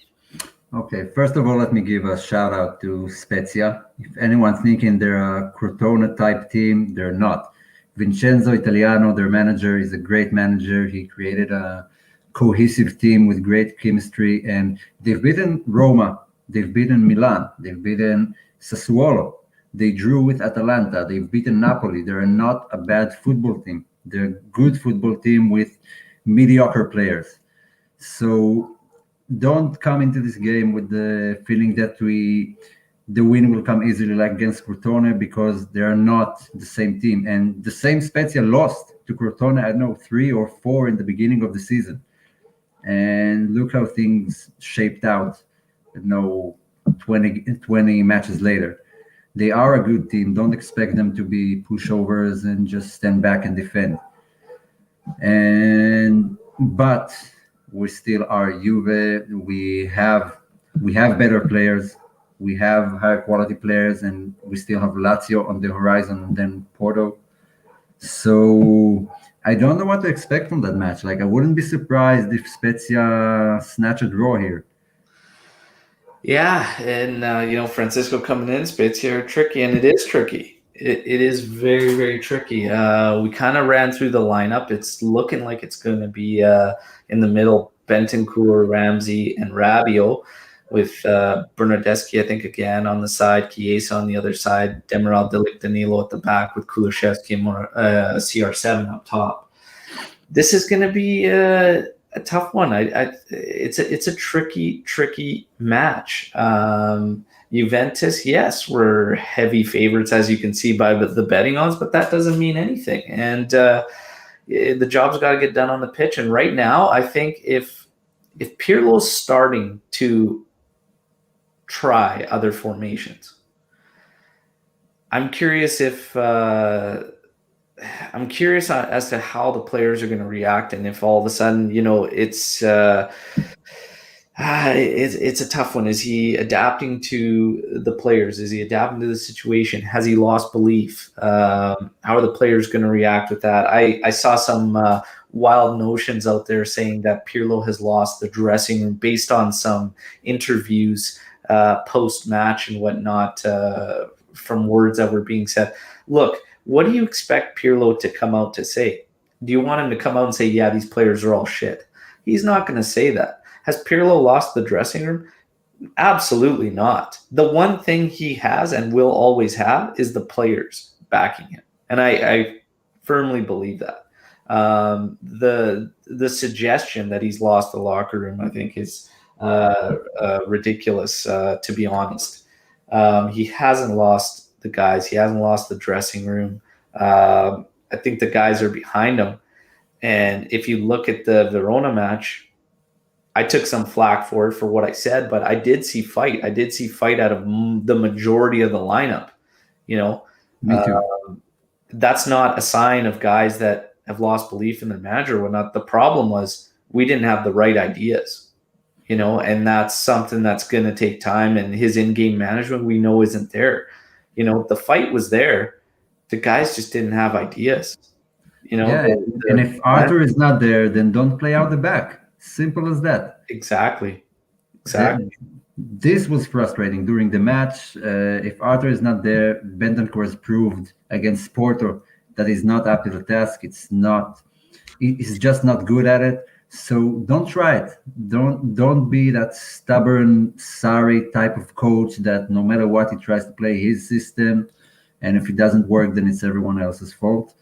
S2: Okay, first of all, let me give a shout out to Spezia. If anyone's thinking they're a Crotone type team, they're not. Vincenzo Italiano, their manager, is a great manager. He created a cohesive team with great chemistry, and they've beaten Roma, they've beaten Milan, they've beaten Sassuolo, they drew with Atalanta, they've beaten Napoli. They're not a bad football team. They're a good football team with mediocre players. So don't come into this game with the feeling that the win will come easily like against Crotone, because they are not the same team. And the same Spezia lost to Crotone, I don't know, 3 or 4 in the beginning of the season. And look how things shaped out, 20 matches later. They are a good team. Don't expect them to be pushovers and just stand back and defend. But we still are Juve. We have better players. We have higher quality players, and we still have Lazio on the horizon, and then Porto. So I don't know what to expect from that match. Like, I wouldn't be surprised if Spezia snatch a draw here.
S1: Yeah, and Francisco coming in, Spezia are tricky, and it is tricky. It is very, very tricky. We kind of ran through the lineup. It's looking like it's going to be in the middle, Bentancur, Ramsey, and Rabiot, with Bernardeschi, I think, again on the side, Chiesa on the other side, Demiral, Delic, Danilo at the back, with Kulishevsky and CR7 up top. This is going to be a tough one. It's a tricky match. Juventus, yes, we're heavy favorites, as you can see by the betting odds, but that doesn't mean anything. And the job's got to get done on the pitch. And right now, I think if Pirlo's starting to try other formations, I'm curious as to how the players are going to react, and if all of a sudden, it's a tough one. Is he adapting to the players? Is he adapting to the situation? Has he lost belief? How are the players going to react with that? I saw some wild notions out there saying that Pirlo has lost the dressing room based on some interviews post-match and whatnot from words that were being said. Look, what do you expect Pirlo to come out to say? Do you want him to come out and say, yeah, these players are all shit? He's not going to say that. Has Pirlo lost the dressing room? Absolutely not. The one thing he has and will always have is the players backing him. And I firmly believe that. The suggestion that he's lost the locker room, I think, is ridiculous, to be honest. He hasn't lost the guys. He hasn't lost the dressing room. I think the guys are behind him. And if you look at the Verona match, I took some flack for it for what I said, but I did see fight. I did see fight out of the majority of the lineup.
S2: Me too.
S1: That's not a sign of guys that have lost belief in their manager or whatnot. The problem was we didn't have the right ideas, and that's something that's going to take time. And his in-game management, we know, isn't there. The fight was there. The guys just didn't have ideas.
S2: Yeah, and if Arthur is not there, then don't play out the back. Simple as that.
S1: Exactly.
S2: That,
S1: exactly.
S2: this was frustrating during the match. If Arthur is not there, Bentancur has proved against Porto that he's not up to the task. He's just not good at it. So don't try it. Don't be that stubborn, sorry type of coach that no matter what he tries to play his system, and if it doesn't work, then it's everyone else's fault.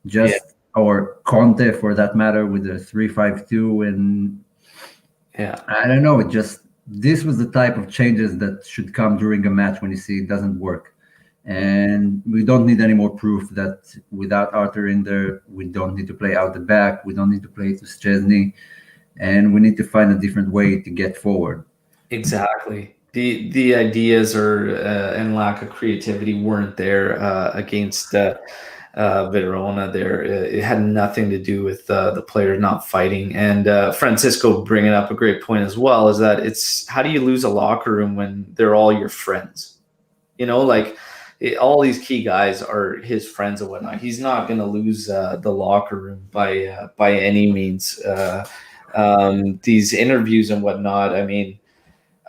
S1: Yeah,
S2: Just or Conte for that matter with the 3-5-2, and
S1: yeah,
S2: I don't know. It just this was the type of changes that should come during a match when you see it doesn't work. And we don't need any more proof that without Arthur in there, we don't need to play out the back. We don't need to play to Szczesny, and we need to find a different way to get forward.
S1: exactly. The ideas or and lack of creativity weren't there against Verona. There, it had nothing to do with the players not fighting. And Francisco bringing up a great point as well is that it's how do you lose a locker room when they're all your friends? You know, like all these key guys are his friends and whatnot. He's not going to lose the locker room by any means. These interviews and whatnot. I mean,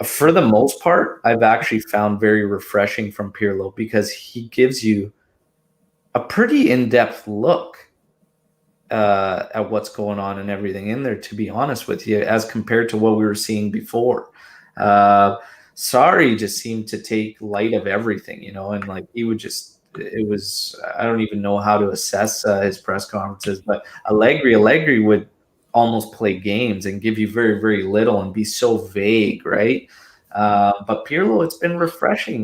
S1: for the most part, I've actually found very refreshing from Pirlo because he gives you a pretty in-depth look at what's going on and everything in there. To be honest with you, as compared to what we were seeing before. Uh, Sorry just seemed to take light of everything, you know, and like he would just it was I don't even know how to assess his press conferences, but Allegri would almost play games and give you very very little and be so vague, right? But Pirlo, it's been refreshing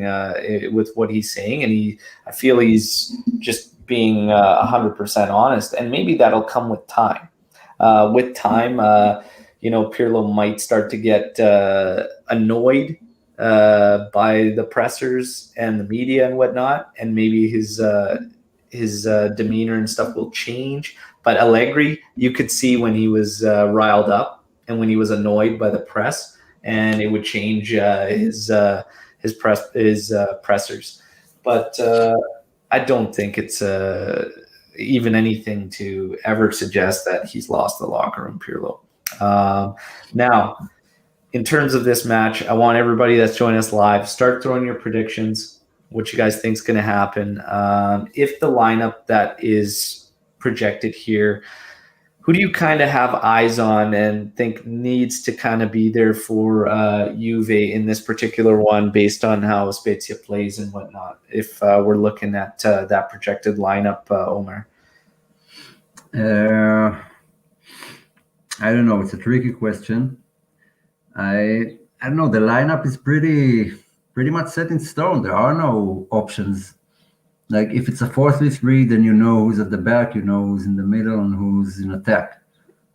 S1: with what he's saying, and I feel he's just being 100% honest, and maybe that'll come with time. You know, Pirlo might start to get annoyed by the pressers and the media and whatnot, and maybe his demeanor and stuff will change. But Allegri, you could see when he was riled up and when he was annoyed by the press, and it would change his pressers. But I don't think it's even anything to ever suggest that he's lost the locker room, Pirlo. Now, in terms of this match, I want everybody that's joining us live start throwing your predictions. What you guys think is going to happen? If the lineup that is projected here, who do you kind of have eyes on and think needs to kind of be there for Juve in this particular one, based on how Spezia plays and whatnot? If we're looking at that projected lineup, Omer.
S2: Uh, I don't know. It's a tricky question. I don't know. The lineup is pretty much set in stone. There are no options. Like if it's a 4-3-3, then you know who's at the back, you know who's in the middle, and who's in attack.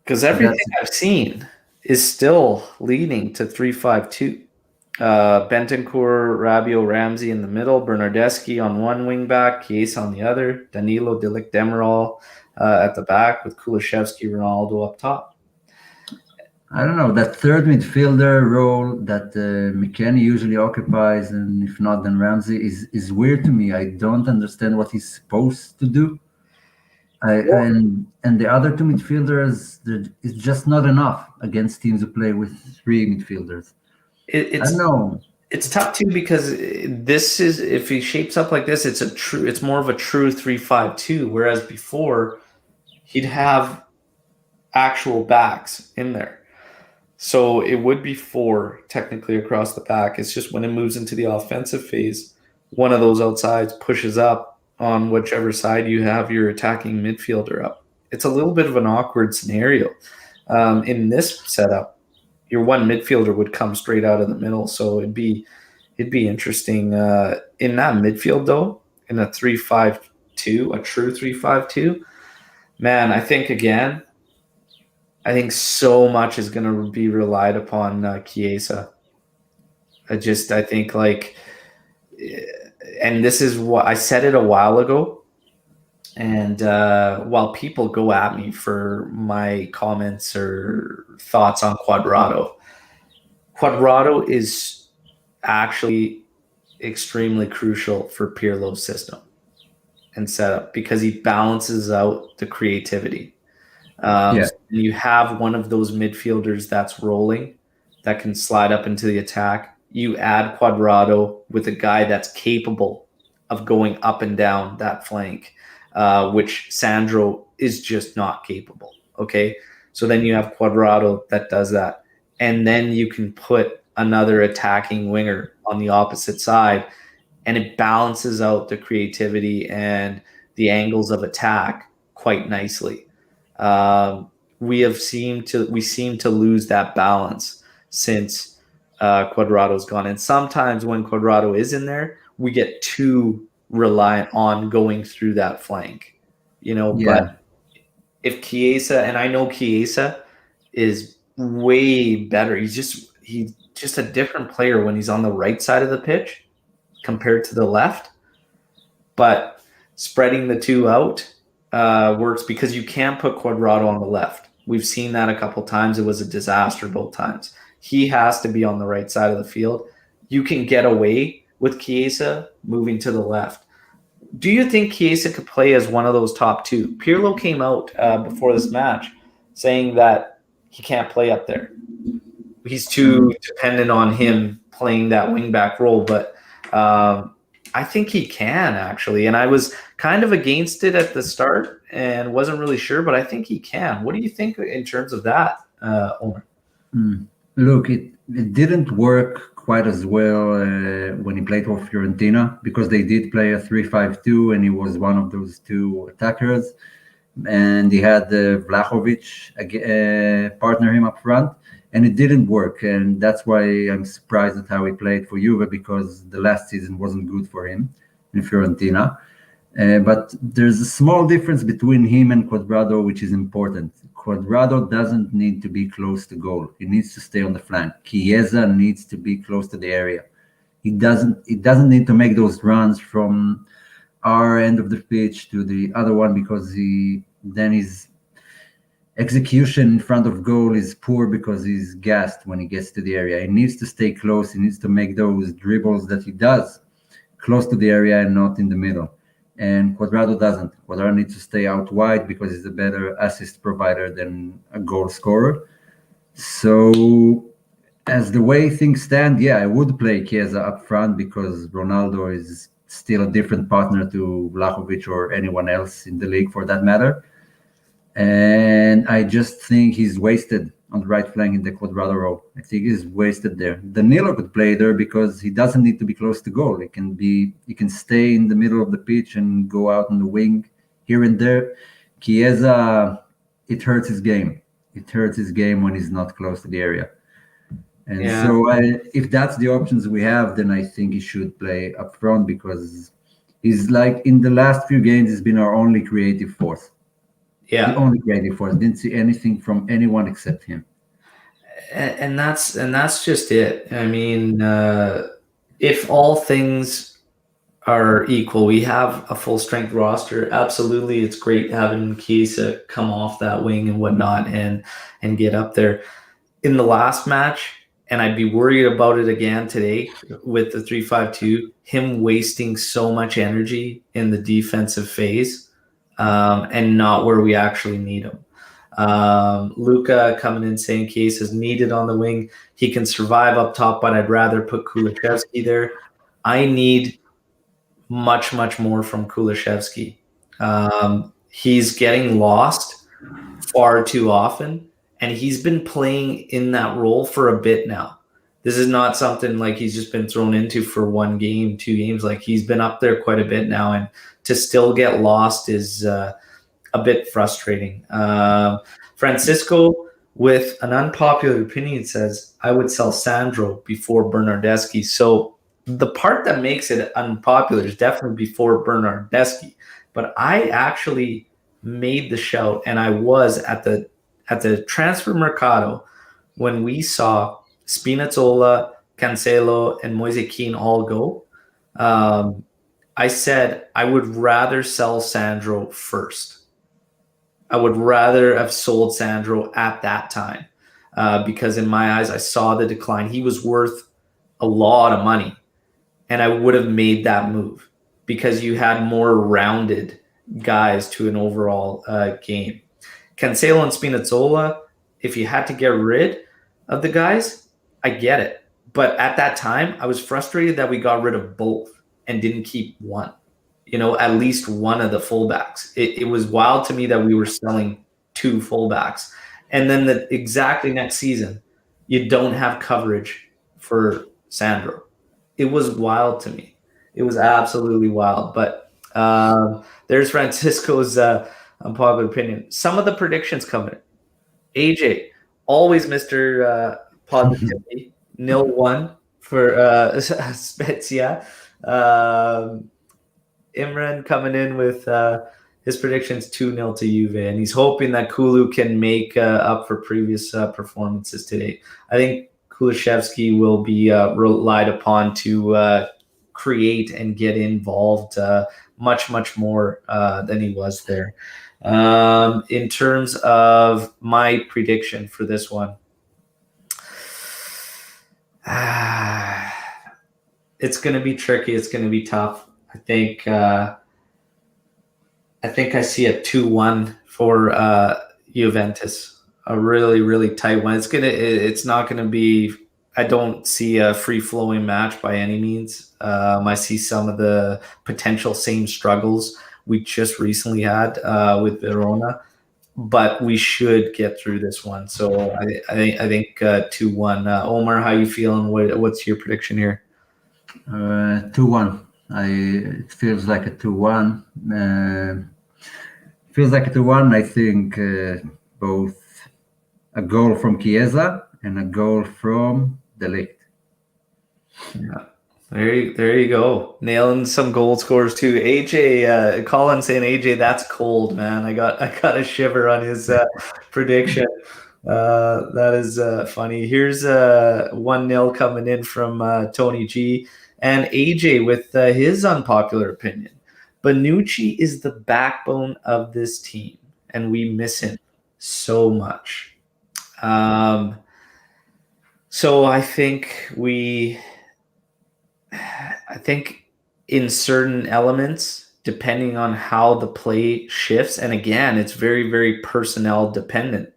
S1: Because
S2: That's
S1: everything I've seen is still leading to 3-5-2. Bentancur, Rabiot, Ramsey in the middle, Bernardeschi on one wing back, Chiesa on the other, Danilo, Delic, Demiral at the back with Kulishevsky, Ronaldo up top.
S2: I don't know, that third midfielder role that McKennie usually occupies, and if not, then Ramsey is weird to me. I don't understand what he's supposed to do. And the other two midfielders, it's just not enough against teams who play with three midfielders. I don't
S1: It's
S2: know.
S1: it's tough too because this is if he shapes up like this, it's more of a true 3-5-2. Whereas before he'd have actual backs in there. So it would be four technically across the back. It's just when it moves into the offensive phase, one of those outsides pushes up on whichever side you have your attacking midfielder up. It's a little bit of an awkward scenario. In this setup, your one midfielder would come straight out of the middle, so it'd be interesting in that midfield though. In a 3-5-2, a true 3-5-2. Man, I think so much is going to be relied upon Chiesa. I think like, and this is what I said it a while ago. And while people go at me for my comments or thoughts on Quadrado is actually extremely crucial for Pirlo's system and setup because he balances out the creativity.
S2: Yeah,
S1: So you have one of those midfielders that's rolling. that can slide up into the attack. You add Cuadrado with a guy that's capable of going up and down that flank, which Sandro is just not capable. Okay. So then you have Cuadrado that does that. And then you can put another attacking winger on the opposite side, and it balances out the creativity and the angles of attack quite nicely. We seem to lose that balance since Cuadrado's gone, and sometimes when Cuadrado is in there, we get too reliant on going through that flank, But
S2: Yeah,
S1: if Chiesa, and I know Chiesa is way better, he's just a different player when he's on the right side of the pitch compared to the left. But spreading the two out works because you can't put Cuadrado on the left. We've seen that a couple times. It was a disaster both times. He has to be on the right side of the field. You can get away with Chiesa moving to the left. Do you think Chiesa could play as one of those top two? Pirlo came out before this match saying that he can't play up there. He's too dependent on him playing that wingback role, but I think he can actually. And I was kind of against it at the start and wasn't really sure, but I think he can. What do you think in terms of that, Omer?
S2: look, it didn't work quite as well when he played for Fiorentina because they did play a 3-5-2, and he was one of those two attackers. And he had Vlahovic partner him up front, and it didn't work. And that's why I'm surprised at how he played for Juve, because the last season wasn't good for him in Fiorentina. But there's a small difference between him and Cuadrado, which is important. Cuadrado doesn't need to be close to goal. He needs to stay on the flank. Chiesa needs to be close to the area. He doesn't need to make those runs from our end of the pitch to the other one, because then his execution in front of goal is poor because he's gassed when he gets to the area. He needs to stay close. He needs to make those dribbles that he does close to the area and not in the middle. And Cuadrado doesn't. Cuadrado needs to stay out wide because he's a better assist provider than a goal scorer. So as the way things stand, yeah, I would play Chiesa up front because Ronaldo is still a different partner to Vlahovic or anyone else in the league for that matter. And I just think he's wasted on the right flank in the Cuadrado role. I think he's wasted there. Danilo could play there because he doesn't need to be close to goal. He can stay in the middle of the pitch and go out on the wing here and there. Chiesa, it hurts his game. It hurts his game when he's not close to the area. And so if that's the options we have, then I think he should play up front, because he's like, in the last few games, he's been our only creative force. The only creative force. Didn't see anything from anyone except him.
S1: And that's just it. I mean, if all things are equal, we have a full strength roster. Absolutely, it's great having Chiesa come off that wing and whatnot and get up there. In the last match, and I'd be worried about it again today with the 3-5-2, him wasting so much energy in the defensive phase. And not where we actually need him. Luca coming in saying Case is needed on the wing. He can survive up top, but I'd rather put Kulusevski there. I need much, much more from Kulusevski. He's getting lost far too often, and he's been playing in that role for a bit now. This is not something like he's just been thrown into for 1 game, 2 games. Like, he's been up there quite a bit now, and to still get lost is a bit frustrating. Francisco, with an unpopular opinion, says, I would sell Sandro before Bernardeschi. So the part that makes it unpopular is definitely before Bernardeschi. But I actually made the shout, and I was at the transfer mercado when we saw Spinazzola, Cancelo, and Moise Kean all go. I said I would rather sell Sandro first. I would rather have sold Sandro at that time because in my eyes, I saw the decline. He was worth a lot of money, and I would have made that move because you had more rounded guys to an overall game. Cancelo and Spinazzola, if you had to get rid of the guys, I get it. But at that time, I was frustrated that we got rid of both and didn't keep one, at least one of the fullbacks. It was wild to me that we were selling two fullbacks. And then the exactly next season, you don't have coverage for Sandro. It was wild to me. It was absolutely wild. But there's Francisco's unpopular opinion. Some of the predictions coming. AJ, always Mr. Positivity, 0-1 for Spezia. Imran coming in with his predictions 2-0 to Juve, and he's hoping that Kulu can make up for previous performances today. I think Kulishevsky will be relied upon to create and get involved much, much more than he was there. In terms of my prediction for this one, it's going to be tricky. It's going to be tough. I think I see a 2-1 for Juventus. A really, really tight one. It's not gonna be. I don't see a free flowing match by any means. I see some of the potential same struggles we just recently had with Verona, but we should get through this one. So I think 2-1. Omar, how you feeling? What's your prediction here?
S2: 2-1. It feels like a 2-1. Feels like a 2-1. I think both a goal from Chiesa and a goal from De Ligt.
S1: Yeah. There you go. Nailing some goal scores too. AJ, Colin saying AJ, that's cold, man. I got a shiver on his prediction. That is funny. Here's 1-0 coming in from Tony G. And AJ with his unpopular opinion. Bonucci is the backbone of this team, and we miss him so much. So I think in certain elements, depending on how the play shifts, and again, it's very, very personnel dependent.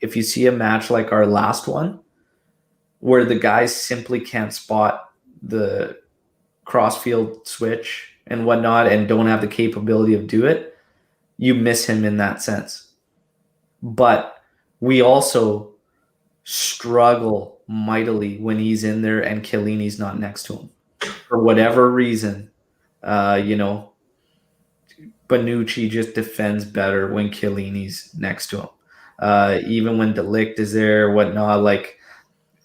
S1: If you see a match like our last one, where the guys simply can't spot the cross-field switch and whatnot and don't have the capability of do it, you miss him in that sense. But we also struggle mightily when he's in there and Chiellini's not next to him. For whatever reason, Bonucci just defends better when Chiellini's next to him. Even when De Ligt is there, whatnot,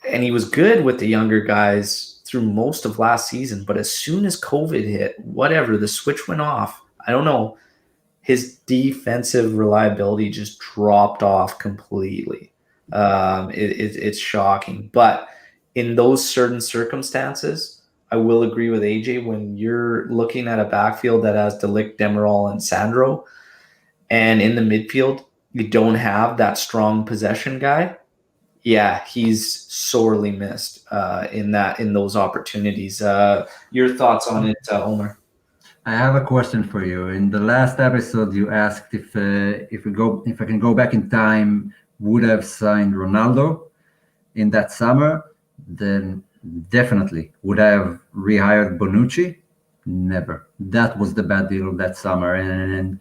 S1: and he was good with the younger guys through most of last season. But as soon as COVID hit, the switch went off. I don't know. His defensive reliability just dropped off completely. It's shocking. But in those certain circumstances, I will agree with AJ when you're looking at a backfield that has De Ligt, Demirol, and Sandro, and in the midfield, you don't have that strong possession guy. Yeah, he's sorely missed in those opportunities. Your thoughts on it, Omer?
S2: I have a question for you. In the last episode, you asked if I can go back in time, would I have signed Ronaldo in that summer? Then definitely. Would I have rehired Bonucci? Never. That was the bad deal of that summer, and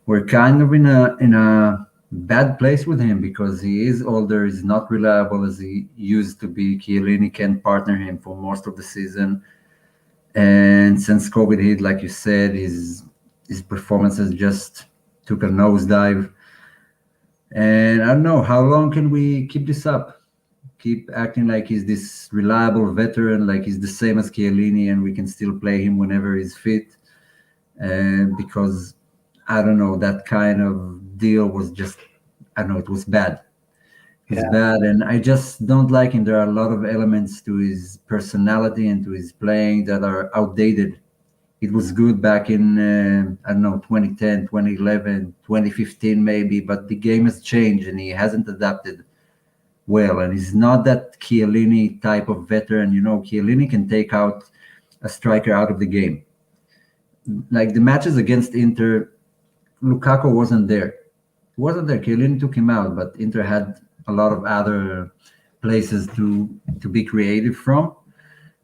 S2: we're kind of in a bad place with him because he is older. He's not reliable as he used to be. Chiellini can't partner him for most of the season. And since COVID hit, like you said, his performances just took a nosedive. And I don't know, how long can we keep this up? Keep acting like he's this reliable veteran, like he's the same as Chiellini, and we can still play him whenever he's fit. Because, I don't know, that kind of deal was just, I don't know, it was bad. It's bad, and I just don't like him. There are a lot of elements to his personality and to his playing that are outdated. It was good back in, I don't know, 2010, 2011, 2015 maybe, but the game has changed and he hasn't adapted well. And he's not that Chiellini type of veteran. Chiellini can take out a striker out of the game. Like the matches against Inter, Lukaku wasn't there. He wasn't there. Chiellini took him out, but Inter had a lot of other places to be creative from.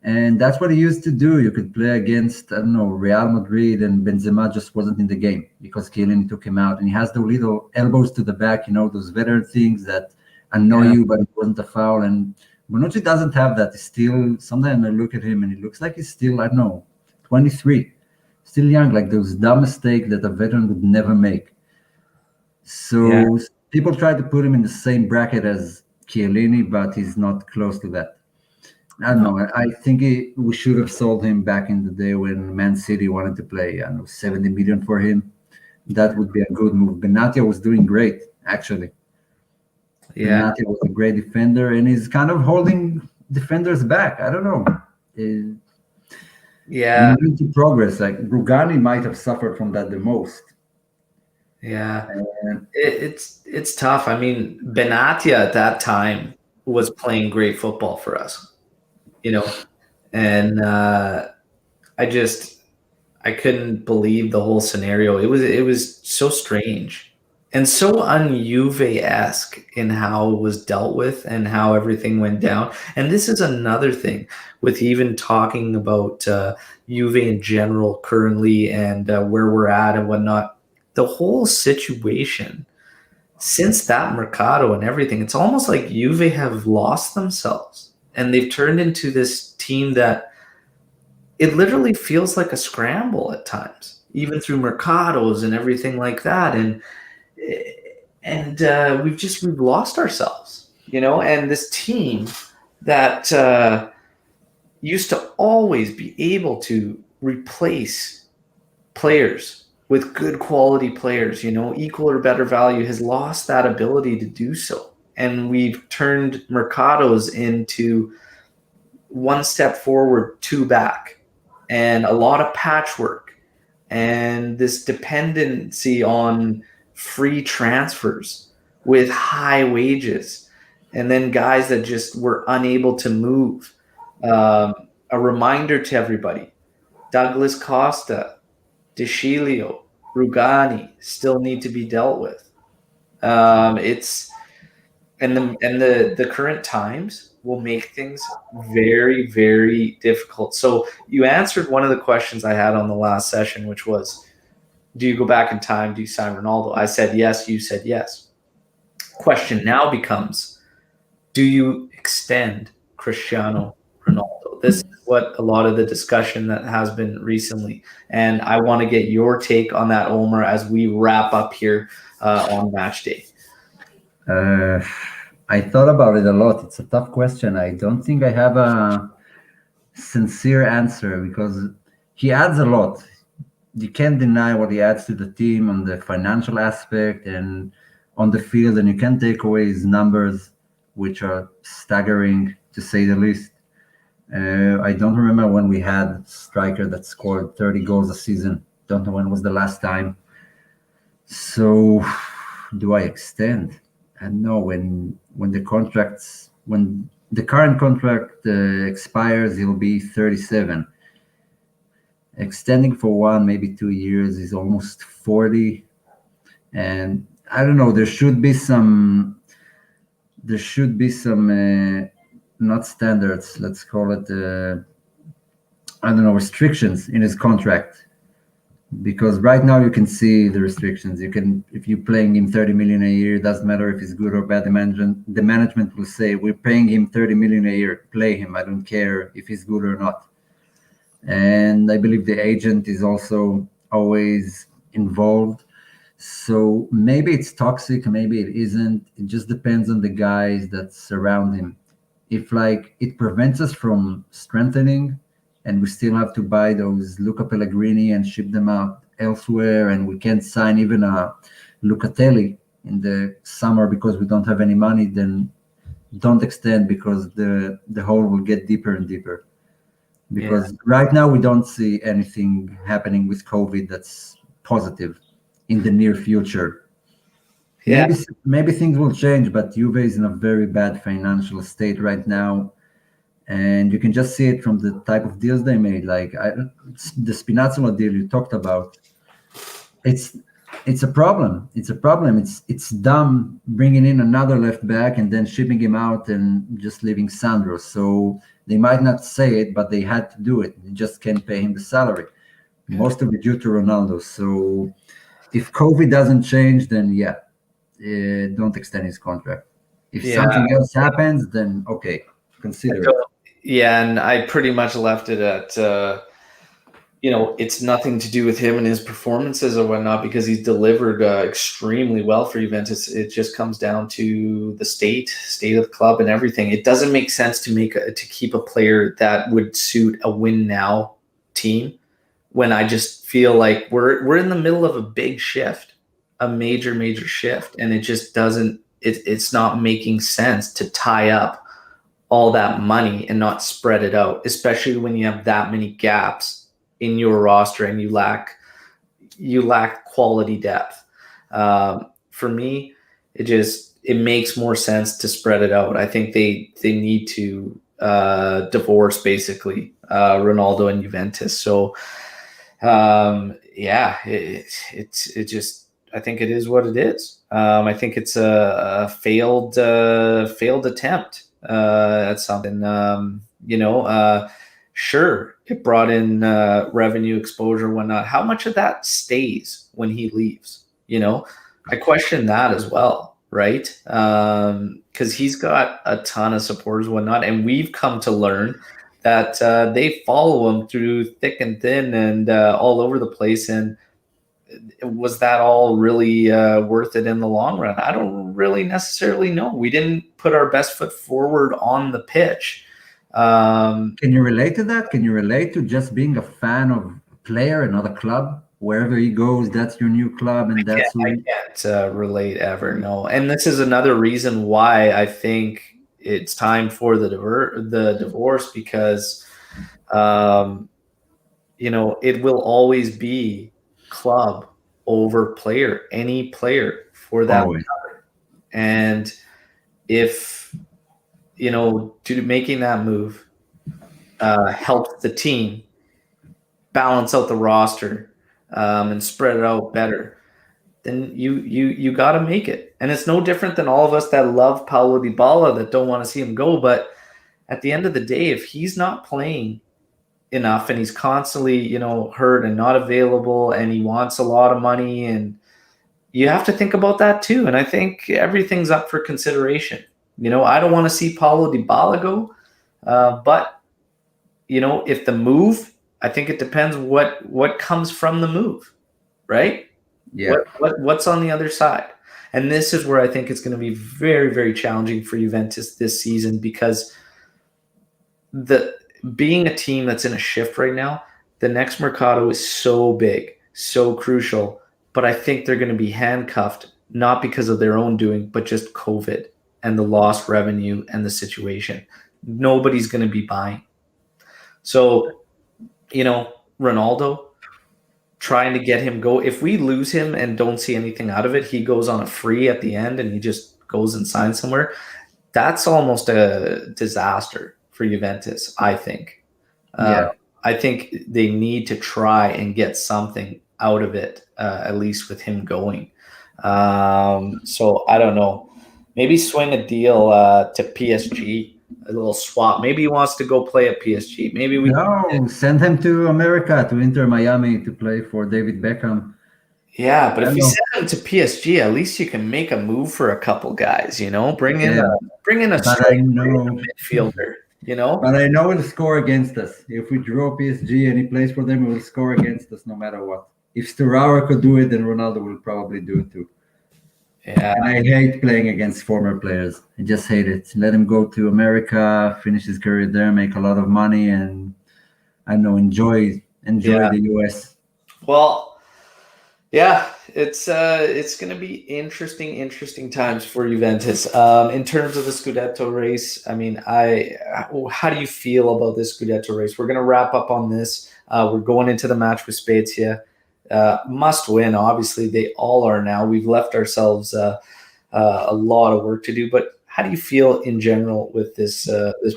S2: And that's what he used to do. You could play against, I don't know, Real Madrid, and Benzema just wasn't in the game because Kylian took him out. And he has the little elbows to the back, those veteran things that annoy
S1: Yeah.
S2: you, but it wasn't a foul. And Bonucci doesn't have that. He's still, sometimes I look at him and he looks like he's still, I don't know, 23, still young, like those dumb mistakes that a veteran would never make.
S1: Yeah.
S2: So people try to put him in the same bracket as Chiellini, but he's not close to that. I don't
S1: No.
S2: know. I think we should have sold him back in the day when Man City wanted to play, I don't know, 70 million for him. That would be a good move. Benatia was doing great, actually.
S1: Yeah.
S2: Benatia was a great defender, and he's kind of holding defenders back. I don't know. We
S1: Yeah.
S2: need to progress. Like Rugani might have suffered from that the most.
S1: Yeah.
S2: And
S1: It's tough. I mean, Benatia at that time was playing great football for us, you know, and I just I couldn't believe the whole scenario. It was so strange and so un-Juve esque in how it was dealt with and how everything went down. And this is another thing with even talking about Juve in general currently and where we're at and whatnot. The whole situation since that Mercado and everything, it's almost like Juve have lost themselves and they've turned into this team that it literally feels like a scramble at times, even through Mercados and everything like that. And we've lost ourselves, And this team that used to always be able to replace players with good quality players, equal or better value, has lost that ability to do so. And we've turned Mercados into one step forward, two back, and a lot of patchwork and this dependency on free transfers with high wages, and then guys that just were unable to move. A reminder to everybody: Douglas Costa, DeScilio, Rugani still need to be dealt with. It's and the current times will make things very, very difficult. So you answered one of the questions I had on the last session, which was, do you go back in time? Do you sign Ronaldo? I said yes. You said yes. Question now becomes, do you extend Cristiano Ronaldo? This is what a lot of the discussion that has been recently. And I want to get your take on that, Omer, as we wrap up here on match day.
S2: I thought about it a lot. It's a tough question. I don't think I have a sincere answer because he adds a lot. You can't deny what he adds to the team on the financial aspect and on the field, and you can't take away his numbers, which are staggering to say the least. I don't remember when we had a striker that scored 30 goals a season. Don't know when was the last time. So, do I extend? And no, when the current contract expires, he'll be 37. Extending for one, maybe 2 years is almost 40. And I don't know. There should be some not standards. Let's call it I don't know, restrictions in his contract, because right now you can see the restrictions. If you're playing him 30 million a year, it doesn't matter if he's good or bad. The management will say, we're paying him 30 million a year, play him, I don't care if he's good or not. And I believe the agent is also always involved. So maybe it's toxic, maybe it isn't. It just depends on the guys that surround him. If like it prevents us from strengthening, and we still have to buy those Luca Pellegrini and ship them out elsewhere, and we can't sign even a Lucatelli in the summer because we don't have any money, then don't extend, because the hole will get deeper and deeper.
S1: Yeah.
S2: Because right now we don't see anything happening with COVID that's positive in the near future.
S1: Yeah.
S2: Maybe things will change, but Juve is in a very bad financial state right now, and you can just see it from the type of deals they made. Like the Spinazzola deal you talked about, it's It's a problem. It's a problem. It's dumb bringing in another left back and then shipping him out and just leaving Sandro. So they might not say it, but they had to do it. They just can't pay him the salary. Most of it due to Ronaldo. So if COVID doesn't change, then yeah, don't extend his contract. If
S1: Yeah.
S2: something else happens, then okay, consider it.
S1: Yeah, and I pretty much left it at it's nothing to do with him and his performances or whatnot, because he's delivered extremely well for Juventus. It just comes down to the state of the club and everything. It doesn't make sense to keep a player that would suit a win now team when I just feel like we're in the middle of a big shift, a major shift, and it just doesn't. It's not making sense to tie up all that money and not spread it out, especially when you have that many gaps in your roster and you lack quality depth. For me, it makes more sense to spread it out. I think they need to divorce basically Ronaldo and Juventus. So it just, I think it is what it is. I think it's a failed attempt at something. Sure, it brought in revenue exposure, whatnot. How much of that stays when he leaves? I question that as well, right? Because he's got a ton of supporters, whatnot, and we've come to learn that they follow him through thick and thin and all over the place. And was that all really worth it in the long run? I don't really necessarily know. We didn't put our best foot forward on the pitch.
S2: Can you relate to that? Can you relate to just being a fan of a player and not a club? Wherever he goes, that's your new club, and
S1: I can't relate ever. No, and this is another reason why I think it's time for the divorce, because it will always be club over player, any player for that matter. And if making that move helps the team balance out the roster and spread it out better, then you got to make it. And it's no different than all of us that love Paulo Dybala that don't want to see him go. But at the end of the day, if he's not playing enough and he's constantly hurt and not available and he wants a lot of money, and you have to think about that too. And I think everything's up for consideration. I don't want to see Paulo Dybala go, but if the move, I think it depends what comes from the move, right?
S2: Yeah.
S1: What's on the other side? And this is where I think it's going to be very, very challenging for Juventus this season, because being a team that's in a shift right now, the next Mercato is so big, so crucial, but I think they're going to be handcuffed, not because of their own doing, but just COVID and the lost revenue and the situation. Nobody's going to be buying. So, Ronaldo, trying to get him go. If we lose him and don't see anything out of it, he goes on a free at the end and he just goes and signs somewhere. That's almost a disaster for Juventus, I think. I think they need to try and get something out of it, at least with him going. So I don't know. Maybe swing a deal to PSG, a little swap. Maybe he wants to go play at PSG. Maybe
S2: send him to America, to Inter Miami, to play for David Beckham.
S1: Yeah, but if you send him to PSG, at least you can make a move for a couple guys. Bring in a midfielder.
S2: But I know he'll score against us. If we draw PSG and he plays for them, he will score against us no matter what. If Sturaro could do it, then Ronaldo will probably do it too.
S1: Yeah.
S2: And I hate playing against former players. I just hate it. Let him go to America, finish his career there, make a lot of money, and enjoy the US.
S1: Well, yeah, it's going to be interesting times for Juventus. In terms of the Scudetto race, I mean, how do you feel about this Scudetto race? We're going to wrap up on this. We're going into the match with Spezia. Must win, obviously. They all are now. We've left ourselves a lot of work to do. But how do you feel in general with this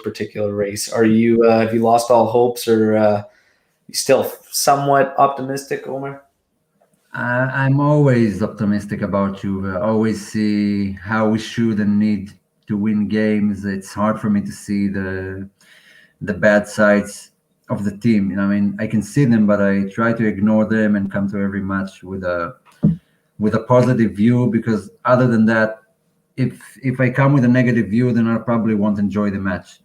S1: particular race? Are you have you lost all hopes, or you still somewhat optimistic, Omer?
S2: I'm always optimistic about Juve. I always see how we should and need to win games. It's hard for me to see the bad sides of the team. I mean, I can see them, but I try to ignore them and come to every match with a positive view. Because other than that, if I come with a negative view, then I probably won't enjoy the match.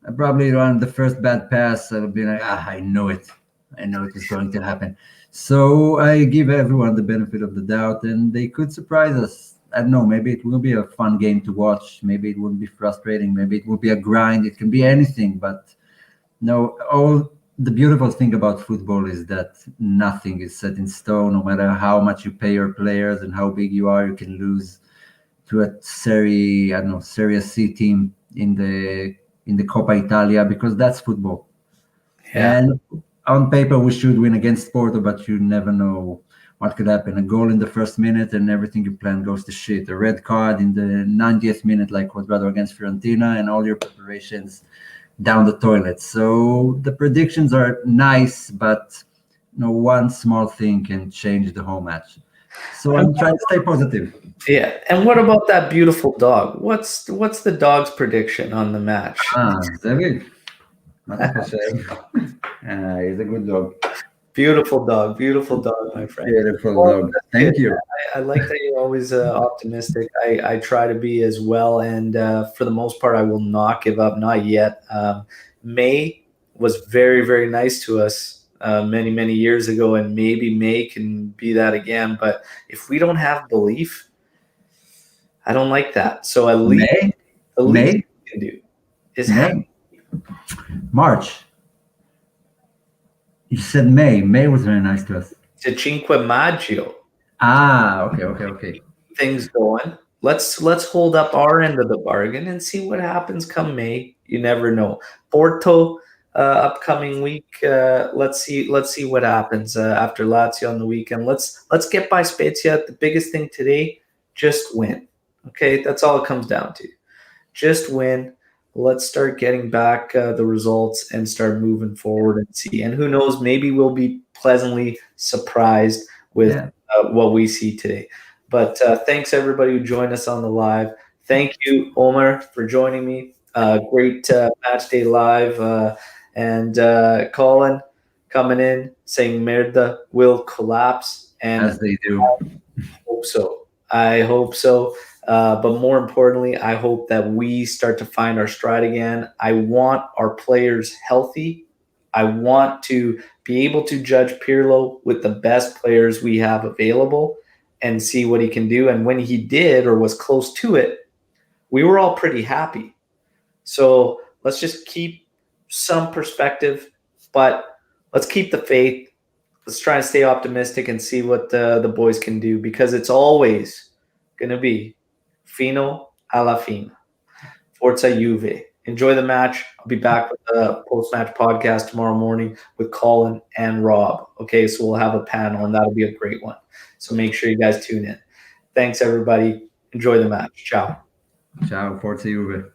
S2: I probably run the first bad pass. I'll be like, I know it. I know it is going to happen. So I give everyone the benefit of the doubt, and they could surprise us. I don't know. Maybe it will be a fun game to watch. Maybe it will be frustrating. Maybe it will be a grind. It can be anything. But no, all the beautiful thing about football is that nothing is set in stone. No matter how much you pay your players and how big you are, you can lose to a I don't know, Serie C team in the Coppa Italia, because that's football.
S1: Yeah.
S2: And on paper, we should win against Porto, but you never know what could happen. A goal in the first minute, and everything you plan goes to shit. A red card in the 90th minute, like Quadrado against Fiorentina, and all your preparations down the toilet. So the predictions are nice, but one small thing can change the whole match. So
S1: And
S2: I'm trying to stay positive.
S1: yeah. And what about that beautiful dog? What's the dog's prediction on the match?
S2: David, Mati Hashem. He's a good dog.
S1: Beautiful dog, my friend.
S2: Beautiful
S1: Well,
S2: dog.
S1: that's good.
S2: Thank you.
S1: I like that you're always optimistic. I try to be as well, and for the most part, I will not give up. Not yet. May was very, very nice to us many, many years ago, and maybe May can be that again. But if we don't have belief, I don't like that. So at least
S2: May,
S1: the least
S2: May,
S1: we can do is have
S2: May, March. You said May. May was very nice to us.
S1: the Cinque Maggio
S2: Okay, okay, okay.
S1: things going. Let's hold up our end of the bargain and see what happens come May. You never know. Porto upcoming week. Let's see what happens after Lazio on the weekend. Let's get by Spezia. The biggest thing today, just win. Okay, that's all it comes down to. Just win. Let's start getting back the results and start moving forward and see. And who knows, maybe we'll be pleasantly surprised with
S2: Yeah,
S1: what we see today. But thanks everybody who joined us on the live. Thank you, Omer, for joining me. Great match day live. And Colin coming in saying Merda will collapse. And
S2: as they do.
S1: hope so. I hope so. But more importantly, I hope that we start to find our stride again. I want our players healthy. I want to be able to judge Pirlo with the best players we have available and see what he can do. And when he did or was close to it, we were all pretty happy. So let's just keep some perspective, but let's keep the faith. Let's try and stay optimistic and see what the boys can do, because it's always going to be fino alla fine. Forza Juve. Enjoy the match. I'll be back with the post-match podcast tomorrow morning with Colin and Rob. Okay, so we'll have a panel, and that'll be a great one. So make sure you guys tune in. Thanks, everybody. Enjoy the match. Ciao.
S2: Ciao, Forza Juve.